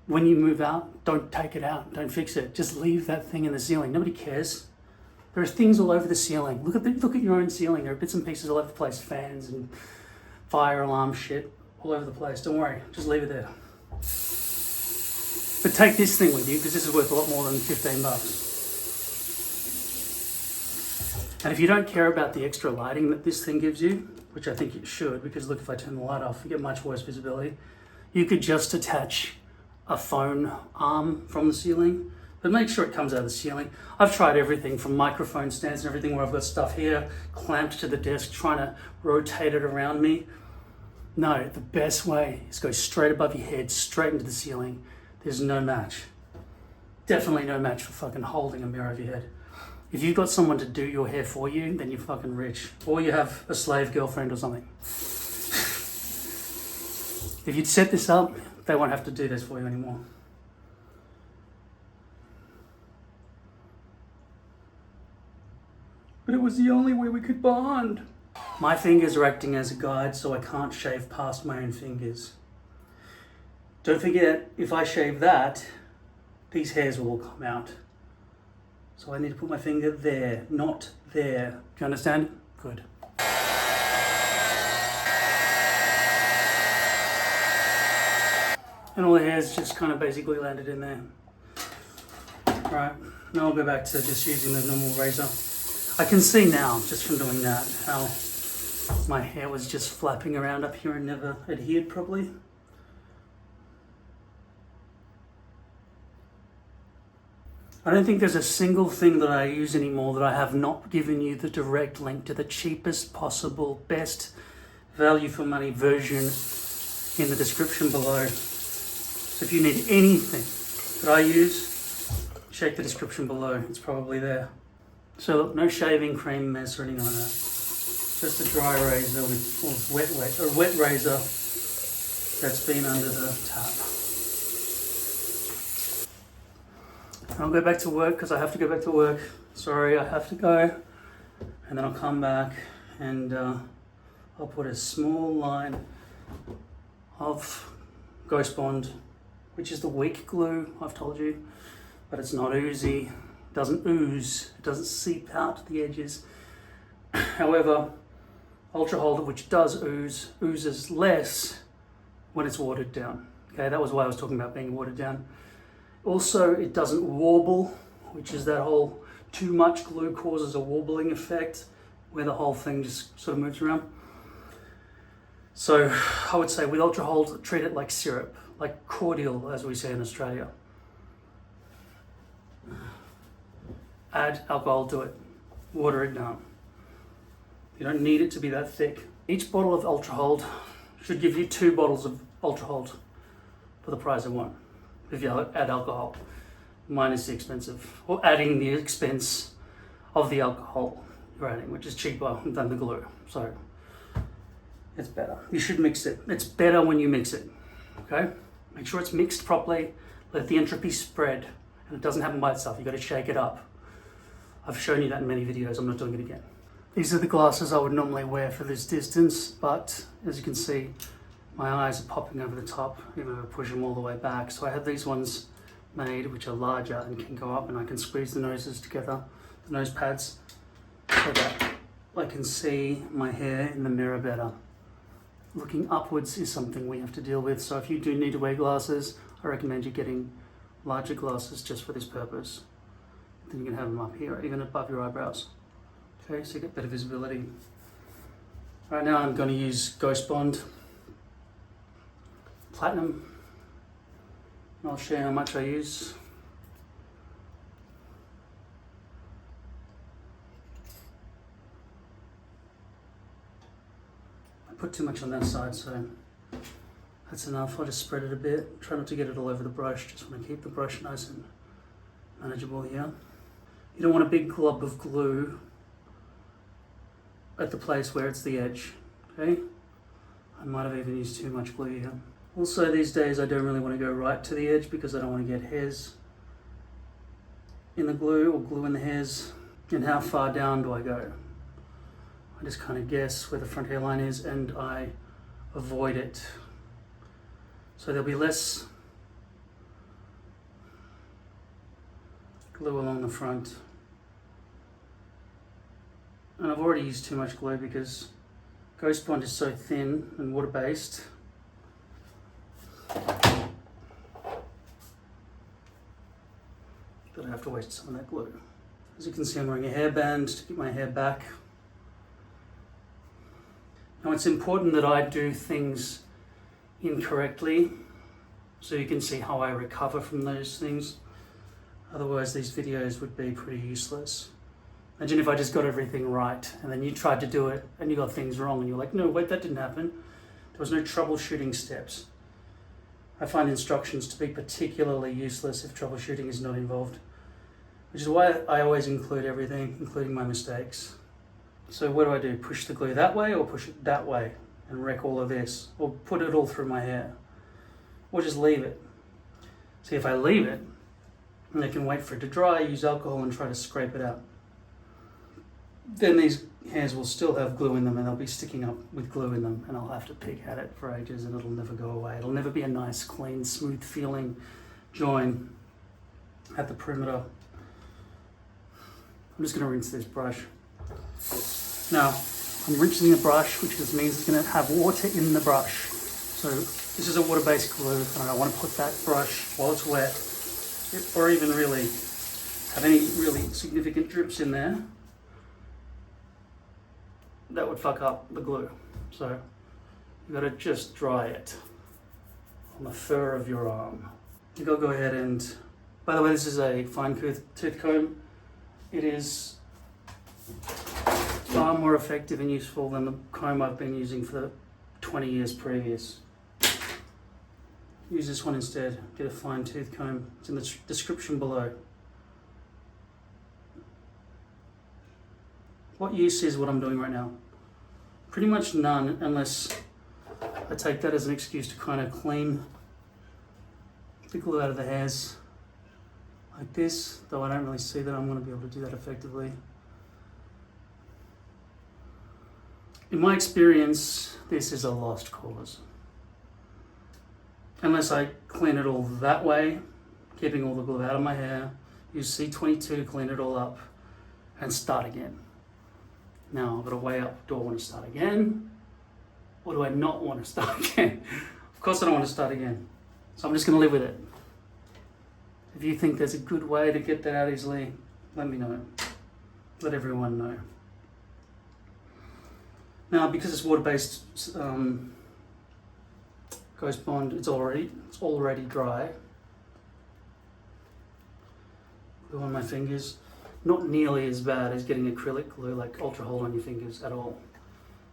when you move out, don't take it out, don't fix it. Just leave that thing in the ceiling. Nobody cares. There are things all over the ceiling. Look at your own ceiling. There are bits and pieces all over the place, fans and fire alarm shit all over the place. Don't worry, just leave it there. But take this thing with you because this is worth a lot more than 15 bucks. And if you don't care about the extra lighting that this thing gives you, which I think it should, because look, if I turn the light off, you get much worse visibility. You could just attach a phone arm from the ceiling, but make sure it comes out of the ceiling. I've tried everything from microphone stands and everything where I've got stuff here clamped to the desk trying to rotate it around me. No, the best way is go straight above your head, straight into the ceiling. There's no match. Definitely no match for fucking holding a mirror over your head. If you've got someone to do your hair for you, then you're fucking rich. Or you have a slave girlfriend or something. If you'd set this up, they won't have to do this for you anymore. But it was the only way we could bond. My fingers are acting as a guide, so I can't shave past my own fingers. Don't forget, if I shave that, these hairs will all come out. So I need to put my finger there, not there. Do you understand? Good. And all the hairs just kind of basically landed in there. Right, now I'll go back to just using the normal razor. I can see now, just from doing that, how my hair was just flapping around up here and never adhered properly. I don't think there's a single thing that I use anymore that I have not given you the direct link to the cheapest possible, best value for money version in the description below. So if you need anything that I use, check the description below. It's probably there. So look, no shaving cream mess or anything like that. Just a dry razor with wet razor that's been under the tap. I'll go back to work because I have to go back to work. Sorry, I have to go. And then I'll come back and I'll put a small line of Ghost Bond, which is the weak glue, I've told you, but it's not oozy. It doesn't ooze, it doesn't seep out the edges. However, Ultra Hold, which does ooze, oozes less when it's watered down. Okay, that was why I was talking about being watered down. Also, it doesn't warble, which is that whole too much glue causes a warbling effect where the whole thing just sort of moves around. So I would say with Ultra Hold, treat it like syrup, like cordial, as we say in Australia. Add alcohol to it, water it down. You don't need it to be that thick. Each bottle of Ultra Hold should give you 2 bottles of Ultra Hold for the price of one. If you add alcohol, minus the expensive, or adding the expense of the alcohol you're adding, which is cheaper than the glue. So it's better. You should mix it. It's better when you mix it, okay? Make sure it's mixed properly. Let the entropy spread, and it doesn't happen by itself. You got to shake it up. I've shown you that in many videos. I'm not doing it again. These are the glasses I would normally wear for this distance, but as you can see, my eyes are popping over the top, even if I push them all the way back. So I have these ones made, which are larger and can go up, and I can squeeze the noses together, the nose pads, so that I can see my hair in the mirror better. Looking upwards is something we have to deal with. So if you do need to wear glasses, I recommend you getting larger glasses just for this purpose. Then you can have them up here, even above your eyebrows. Okay, so you get better visibility. Right now I'm going to use Ghost Bond Platinum. And I'll show you how much I use. I put too much on that side, so that's enough. I'll just spread it a bit. Try not to get it all over the brush. Just want to keep the brush nice and manageable here. You don't want a big glob of glue at the place where it's the edge, okay? I might have even used too much glue here. Also these days I don't really want to go right to the edge because I don't want to get hairs in the glue or glue in the hairs. And how far down do I go? I just kind of guess where the front hairline is and I avoid it. So there'll be less glue along the front. And I've already used too much glue because Ghost Bond is so thin and water-based. That I have to waste some of that glue. As you can see, I'm wearing a hairband to get my hair back. Now it's important that I do things incorrectly so you can see how I recover from those things. Otherwise these videos would be pretty useless. Imagine if I just got everything right and then you tried to do it and you got things wrong and you're like, no, wait, that didn't happen. There was no troubleshooting steps. I find instructions to be particularly useless if troubleshooting is not involved, which is why I always include everything, including my mistakes. So what do? Push the glue that way or push it that way and wreck all of this? Or put it all through my hair? Or just leave it? See, if I leave it, and I can wait for it to dry, use alcohol and try to scrape it out, then these hairs will still have glue in them and they'll be sticking up with glue in them and I'll have to pick at it for ages and it'll never go away. It'll never be a nice, clean, smooth feeling join at the perimeter. I'm just going to rinse this brush. Now, I'm rinsing the brush, which just means it's going to have water in the brush. So this is a water-based glue and I don't want to put that brush while it's wet or even really have any really significant drips in there. That would fuck up the glue. So you gotta just dry it on the fur of your arm. You gotta go ahead and, by the way, this is a fine tooth comb. It is far more effective and useful than the comb I've been using for the 20 years previous. Use this one instead, get a fine tooth comb. It's in the description below. What use is what I'm doing right now? Pretty much none, unless I take that as an excuse to kind of clean the glue out of the hairs like this, though I don't really see that I'm going to be able to do that effectively. In my experience, this is a lost cause. Unless I clean it all that way, keeping all the glue out of my hair, use C22 to clean it all up, and start again. Now I've got to weigh up, do I want to start again? Or do I not want to start again? Of course I don't want to start again. So I'm just going to live with it. If you think there's a good way to get that out easily, let me know. Let everyone know. Now, because it's water-based Ghost Bond, it's already dry. Glue on my fingers. Not nearly as bad as getting acrylic glue, like Ultra Hold on your fingers at all,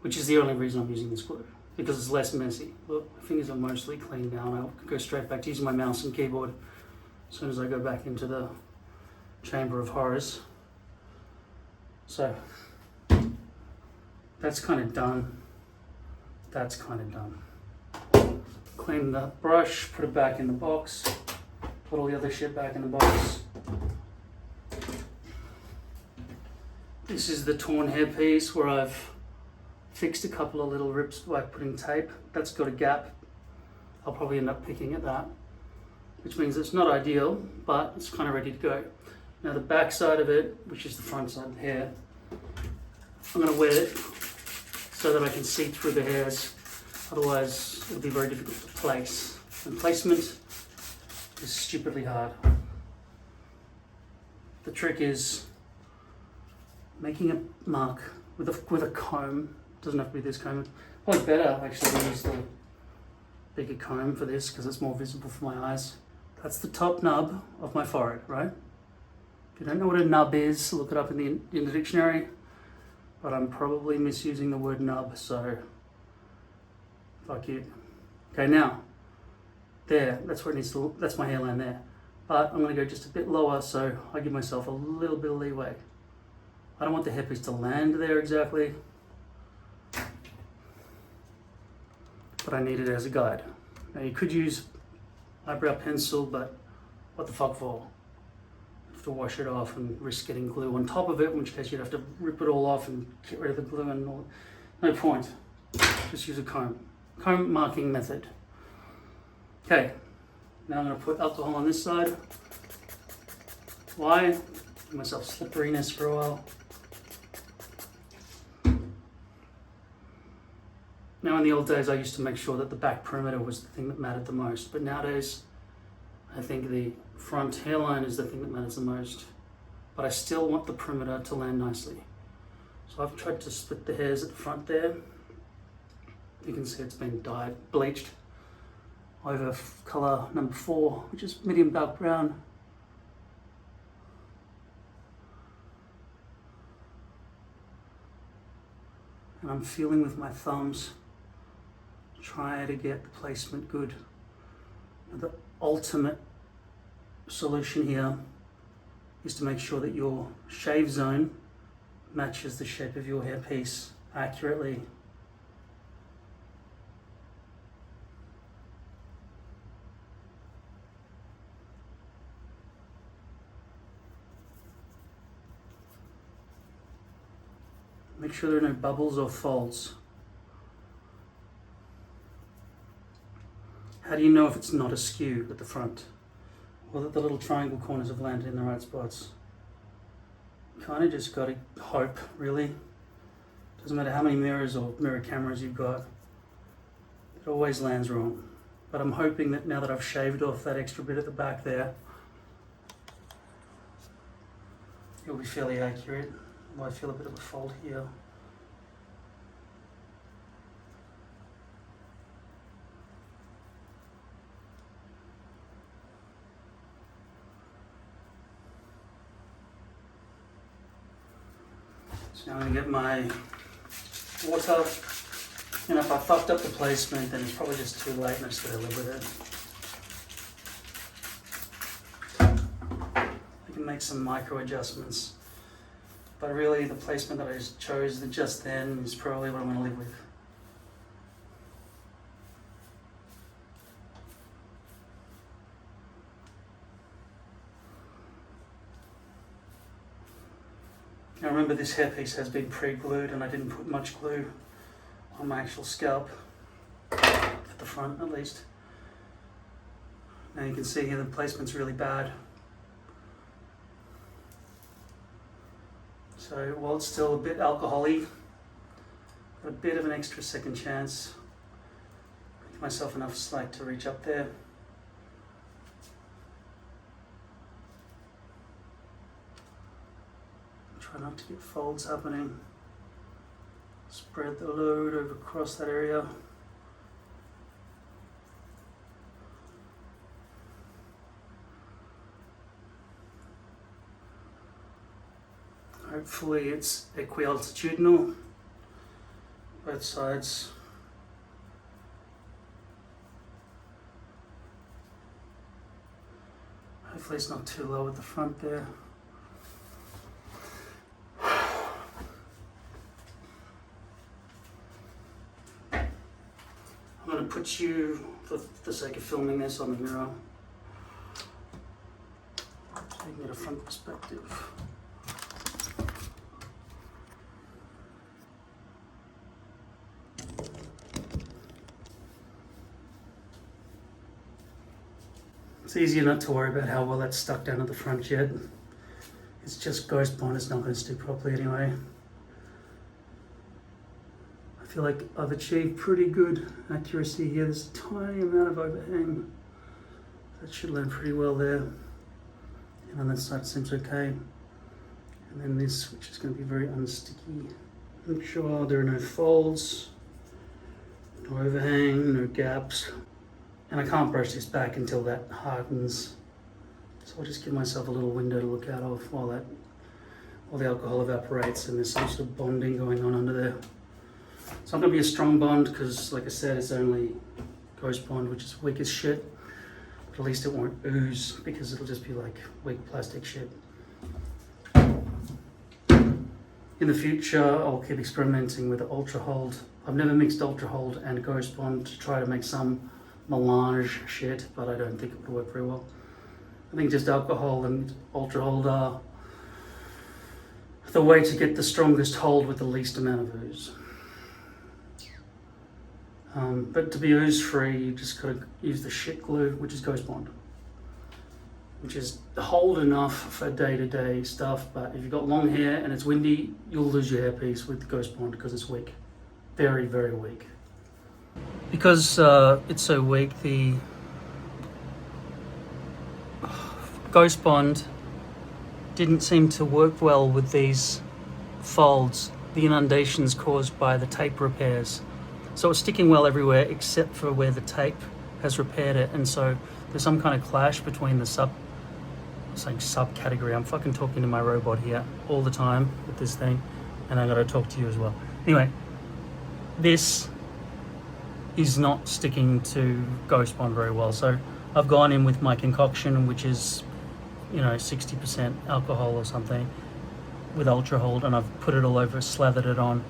which is the only reason I'm using this glue, because it's less messy. Look, my fingers are mostly clean now, and I'll go straight back to using my mouse and keyboard as soon as I go back into the chamber of horrors. So that's kind of done. That's kind of done. Clean the brush, put it back in the box, put all the other shit back in the box. This is the torn hairpiece where I've fixed a couple of little rips by putting tape. That's got a gap. I'll probably end up picking at that, which means it's not ideal, but it's kind of ready to go. Now the back side of it, which is the front side of the hair, I'm going to wet it so that I can see through the hairs. Otherwise, it'll be very difficult to place. And placement is stupidly hard. The trick is making a mark with a comb. Doesn't have to be this comb. Probably better actually to use the bigger comb for this because it's more visible for my eyes. That's the top nub of my forehead, right? If you don't know what a nub is, look it up in the dictionary. But I'm probably misusing the word nub, so fuck you. Okay, now there. That's where it needs to. That's my hairline there. But I'm going to go just a bit lower, so I give myself a little bit of leeway. I don't want the hairpiece to land there exactly, but I need it as a guide. Now you could use eyebrow pencil, but what the fuck for? You have to wash it off and risk getting glue on top of it, in which case you'd have to rip it all off and get rid of the glue and all. No point. Just use a comb. Comb marking method. Okay, now I'm going to put alcohol on this side. Why? Give myself slipperiness for a while. Now in the old days I used to make sure that the back perimeter was the thing that mattered the most, but nowadays I think the front hairline is the thing that matters the most. But I still want the perimeter to land nicely. So I've tried to split the hairs at the front there. You can see it's been dyed, bleached over color number 4, which is medium dark brown. And I'm feeling with my thumbs, try to get the placement good. The ultimate solution here is to make sure that your shave zone matches the shape of your hairpiece accurately. Make sure there are no bubbles or folds. How do you know if it's not askew at the front? Or that the little triangle corners have landed in the right spots? Kind of just got to hope, really. Doesn't matter how many mirrors or mirror cameras you've got, it always lands wrong. But I'm hoping that now that I've shaved off that extra bit at the back there, it'll be fairly accurate. Well, I feel a bit of a fold here. So now I'm going to get my water, and if I fucked up the placement then it's probably just too late and I just got to live with it. I can make some micro adjustments, but really the placement that I just chose just then is probably what I'm going to live with. Now remember, this hairpiece has been pre-glued and I didn't put much glue on my actual scalp, at the front at least. Now you can see here the placement's really bad. So while it's still a bit alcohol-y, got a bit of an extra second chance. Give myself enough slack to reach up there. Try not to get folds happening. Spread the load over across that area. Hopefully it's equi-altitudinal, both sides. Hopefully it's not too low at the front there. I'm going to put you, for the sake of filming this, on the mirror so you can get a front perspective. It's easier not to worry about how well that's stuck down at the front yet. It's just ghost bond, it's not going to stick properly anyway. I feel like I've achieved pretty good accuracy here. There's a tiny amount of overhang. That should land pretty well there. And on that side it seems okay. And then this, which is going to be very unsticky. Make sure there are no folds, no overhang, no gaps. And I can't brush this back until that hardens. So I'll just give myself a little window to look out of while the alcohol evaporates and there's some sort of bonding going on under there. It's not going to be a strong bond because, like I said, it's only ghost bond, which is weak as shit. But at least it won't ooze because it'll just be like weak plastic shit. In the future, I'll keep experimenting with Ultra Hold. I've never mixed Ultra Hold and ghost bond to try to make some melange shit, but I don't think it would work very well. I think just alcohol and Ultra Hold are the way to get the strongest hold with the least amount of ooze. But to be ooze free, you just gotta use the shit glue, which is Ghost Bond, which is hold enough for day-to-day stuff. But if you've got long hair and it's windy, you'll lose your hairpiece with Ghost Bond because it's weak, very, very weak. Because it's so weak, the Ghost Bond didn't seem to work well with these folds, the inundations caused by the tape repairs. So it's sticking well everywhere except for where the tape has repaired it, and so there's some kind of clash between the subcategory. I'm fucking talking to my robot here all the time with this thing, and I gotta talk to you as well. Anyway, this is not sticking to Ghost Bond very well, so I've gone in with my concoction, which is 60% alcohol or something, with Ultra Hold, and I've put it all over, slathered it on,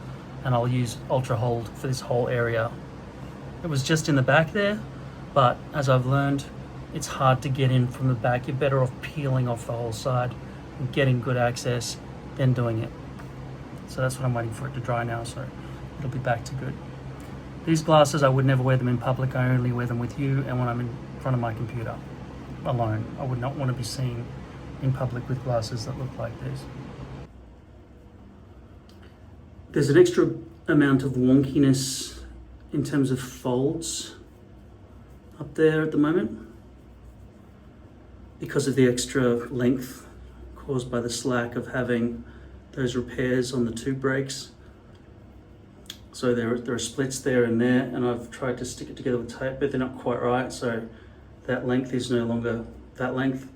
and I'll use Ultra Hold for this whole area. It was just in the back there, but as I've learned, it's hard to get in from the back. You're better off peeling off the whole side and getting good access than doing it. So that's what I'm waiting for it to dry now, so it'll be back to good. These glasses, I would never wear them in public. I only wear them with you and when I'm in front of my computer alone. I would not want to be seen in public with glasses that look like this. There's an extra amount of wonkiness in terms of folds up there at the moment because of the extra length caused by the slack of having those repairs on the two brakes. So there are splits there and there, and I've tried to stick it together with tape, but they're not quite right. So that length is no longer that length.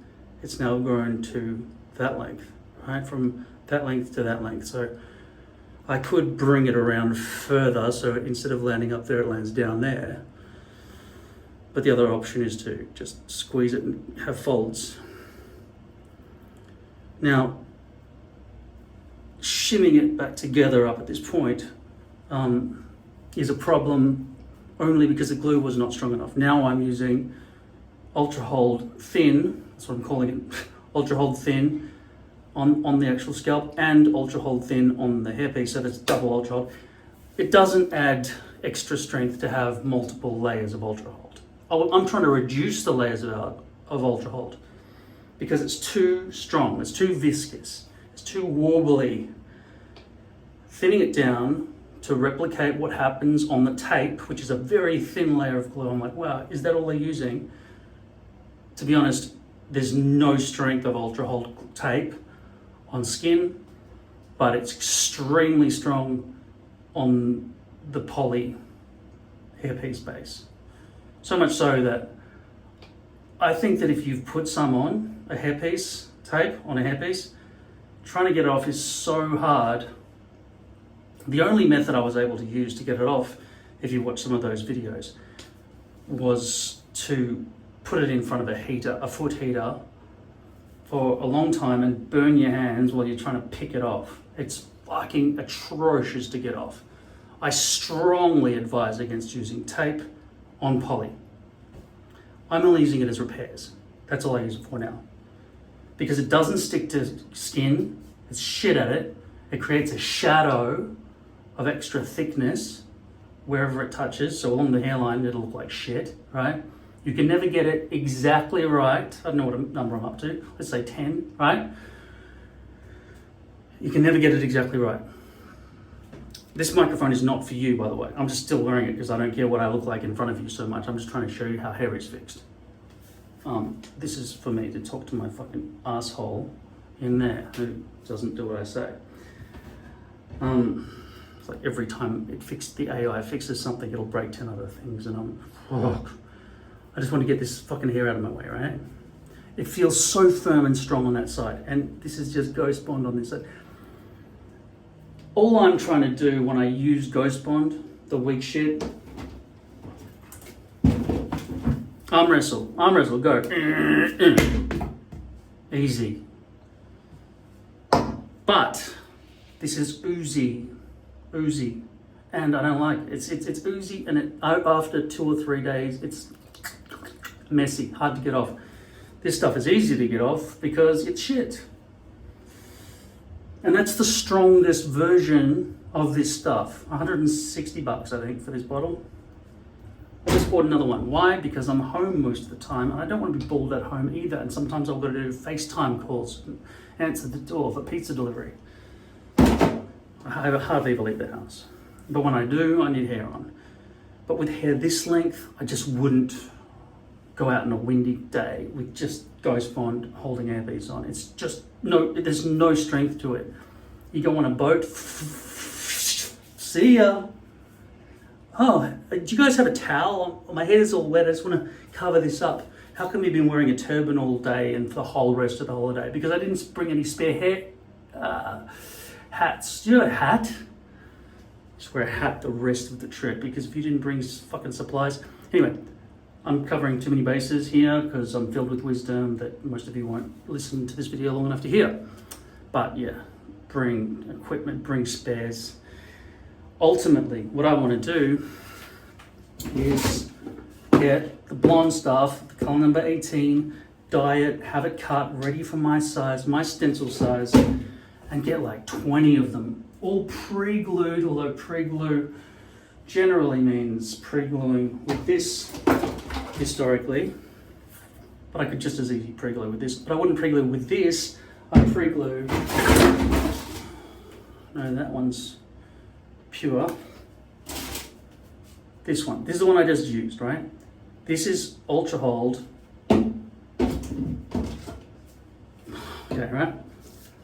It's now grown to that length, right? From that length to that length. So I could bring it around further, so instead of landing up there, it lands down there. But the other option is to just squeeze it and have folds. Now, shimming it back together up at this point is a problem only because the glue was not strong enough. Now I'm using Ultra Hold Thin, that's what I'm calling it, Ultra Hold Thin on the actual scalp, and Ultra Hold Thin on the hairpiece, so that's double Ultra Hold. It doesn't add extra strength to have multiple layers of Ultra Hold. I'm trying to reduce the layers of Ultra Hold because it's too strong, it's too viscous, it's too wobbly. Thinning it down to replicate what happens on the tape, which is a very thin layer of glue. I'm like, wow, is that all they're using? To be honest, there's no strength of Ultra Hold tape on skin, but it's extremely strong on the poly hairpiece base. So much so that I think that if you've put some on a hairpiece, tape on a hairpiece, trying to get it off is so hard. The only method I was able to use to get it off, if you watch some of those videos, was to put it in front of a heater, a foot heater, for a long time and burn your hands while you're trying to pick it off. It's fucking atrocious to get off. I strongly advise against using tape on poly. I'm only using it as repairs. That's all I use it for now. Because it doesn't stick to skin, it's shit at it. It creates a shadow of extra thickness wherever it touches. So along the hairline, it'll look like shit, right? You can never get it exactly right. I don't know what number I'm up to. Let's say 10, right? You can never get it exactly right. This microphone is not for you, by the way. I'm just still wearing it because I don't care what I look like in front of you so much. I'm just trying to show you how hair is fixed. This is for me to talk to my fucking asshole in there who doesn't do what I say. It's like every time the AI fixes something, it'll break 10 other things, and I just want to get this fucking hair out of my way, right? It feels so firm and strong on that side, and this is just Ghost Bond on this side. All I'm trying to do when I use Ghost Bond, the weak shit, arm wrestle, go. Easy. But this is oozy, and I don't like it. It's oozy, and after 2 or 3 days, it's messy, hard to get off. This stuff is easy to get off because it's shit. And that's the strongest version of this stuff. $160 I think for this bottle. I just bought another one. Why? Because I'm home most of the time and I don't want to be bald at home either. And sometimes I've got to do FaceTime calls and answer the door for pizza delivery. I hardly ever leave the house. But when I do, I need hair on. But with hair this length, I just wouldn't go out on a windy day with just Ghost Bond holding Hairpiece on. It's just, there's no strength to it. You go on a boat, see ya. Oh, do you guys have a towel? My hair is all wet, I just want to cover this up. How come you've been wearing a turban all day and for the whole rest of the holiday? Because I didn't bring any spare hair hats. Do you have a hat? Just wear a hat the rest of the trip, because if you didn't bring fucking supplies. Anyway, I'm covering too many bases here because I'm filled with wisdom that most of you won't listen to this video long enough to hear. But yeah, bring equipment, bring spares. Ultimately, what I want to do is get the blonde stuff, the color number 18, dye it, have it cut, ready for my size, my stencil size, and get like 20 of them, all pre-glued, although pre-glue generally means pre-gluing with this historically, but I could just as easily pre-glue with this, but I wouldn't pre-glue with this. I pre-glue, no, that one's pure. This one, this is the one I just used, right? This is Ultra Hold. Okay, right?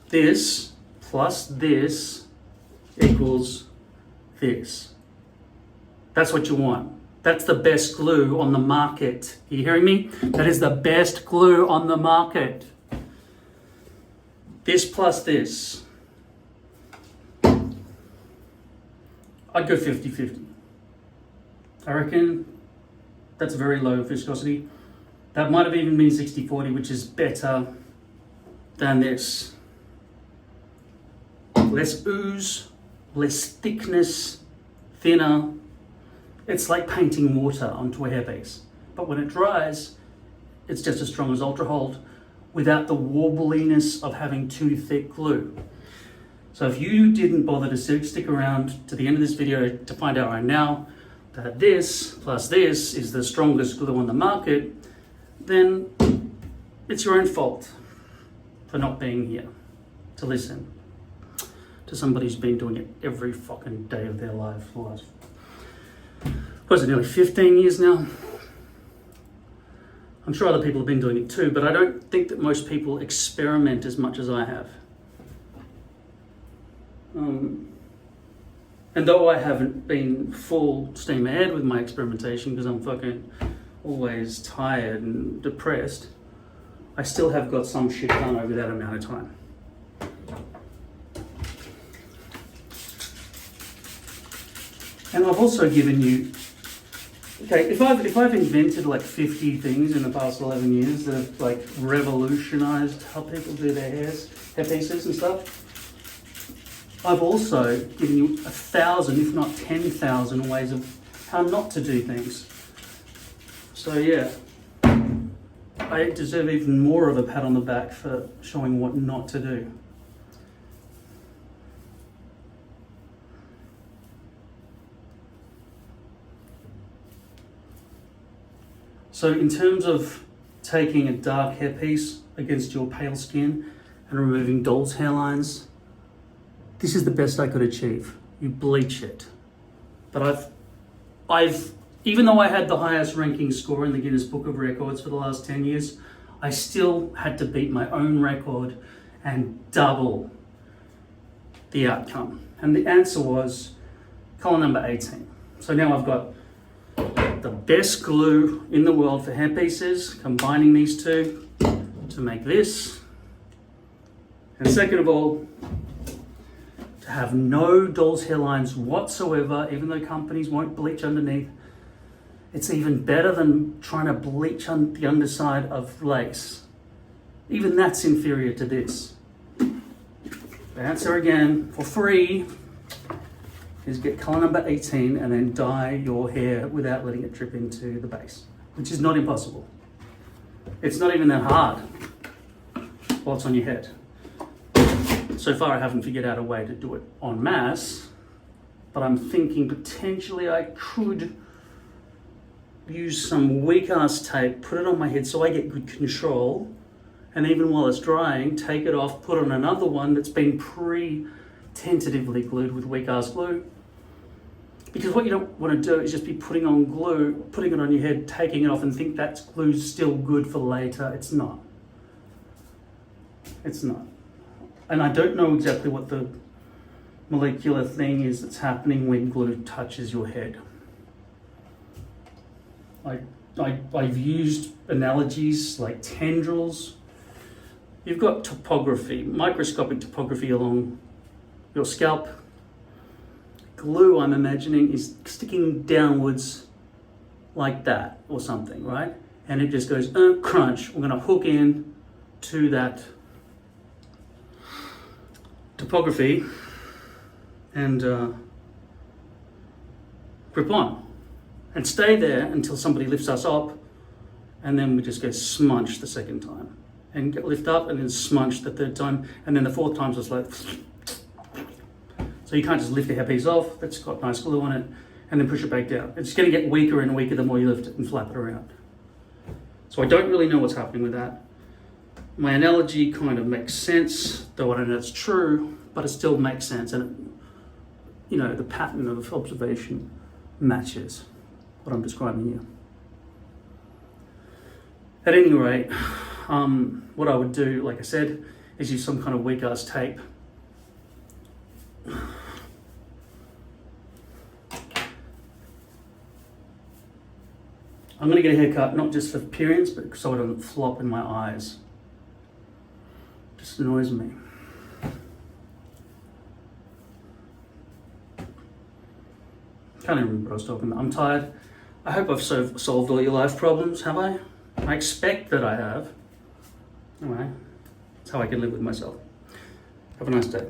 This plus this equals this. That's what you want. That's the best glue on the market. Are you hearing me? That is the best glue on the market. This plus this. I'd go 50-50. I reckon that's very low viscosity. That might have even been 60-40, which is better than this. Less ooze, less thickness, thinner. It's like painting water onto a hairpiece. But when it dries, it's just as strong as Ultra Hold without the warbliness of having too thick glue. So if you didn't bother to stick around to the end of this video to find out right now that this plus this is the strongest glue on the market, then it's your own fault for not being here to listen to somebody who's been doing it every fucking day of their life for the last, was it nearly 15 years now? I'm sure other people have been doing it too, but I don't think that most people experiment as much as I have. And though I haven't been full steam ahead with my experimentation because I'm fucking always tired and depressed, I still have got some shit done over that amount of time. And I've also given you, okay, if I've invented like 50 things in the past 11 years that have like revolutionized how people do their hairpieces and stuff, I've also given you 1,000, if not 10,000 ways of how not to do things. So yeah, I deserve even more of a pat on the back for showing what not to do. So in terms of taking a dark hairpiece against your pale skin and removing doll's hairlines, this is the best I could achieve. You bleach it. But I've even though I had the highest ranking score in the Guinness Book of Records for the last 10 years, I still had to beat my own record and double the outcome. And the answer was color number 18. So now I've got the best glue in the world for hairpieces, combining these two to make this. And second of all, to have no doll's hairlines whatsoever, even though companies won't bleach underneath. It's even better than trying to bleach on the underside of lace. Even that's inferior to this. The answer again, for free, is get color number 18 and then dye your hair without letting it drip into the base, which is not impossible. It's not even that hard while it's on your head. So far I haven't figured out a way to do it en masse, but I'm thinking potentially I could use some weak ass tape, put it on my head so I get good control, and even while it's drying, take it off, put on another one that's been tentatively glued with weak ass glue. Because what you don't want to do is just be putting on glue, putting it on your head, taking it off and think that glue's still good for later. It's not. It's not. And I don't know exactly what the molecular thing is that's happening when glue touches your head. I've used analogies like tendrils. You've got topography, microscopic topography along your scalp. Glue, I'm imagining, is sticking downwards like that or something, right? And it just goes, crunch. We're going to hook in to that topography and grip on and stay there until somebody lifts us up, and then we just go smudge the second time and lift up and then smudge the third time, and then the fourth time's just like. So you can't just lift the hairpiece off that's got nice glue on it and then push it back down. It's going to get weaker and weaker the more you lift it and flap it around. So I don't really know what's happening with that. My analogy kind of makes sense, though I don't know it's true, but it still makes sense, and you know, the pattern of observation matches what I'm describing here. At any rate, what I would do, like I said, is use some kind of weak ass tape. I'm going to get a haircut, not just for appearance, but so it doesn't flop in my eyes. It just annoys me. Can't even remember what I was talking about. I'm tired. I hope I've solved all your life problems, have I? I expect that I have. Anyway, that's how I can live with myself. Have a nice day.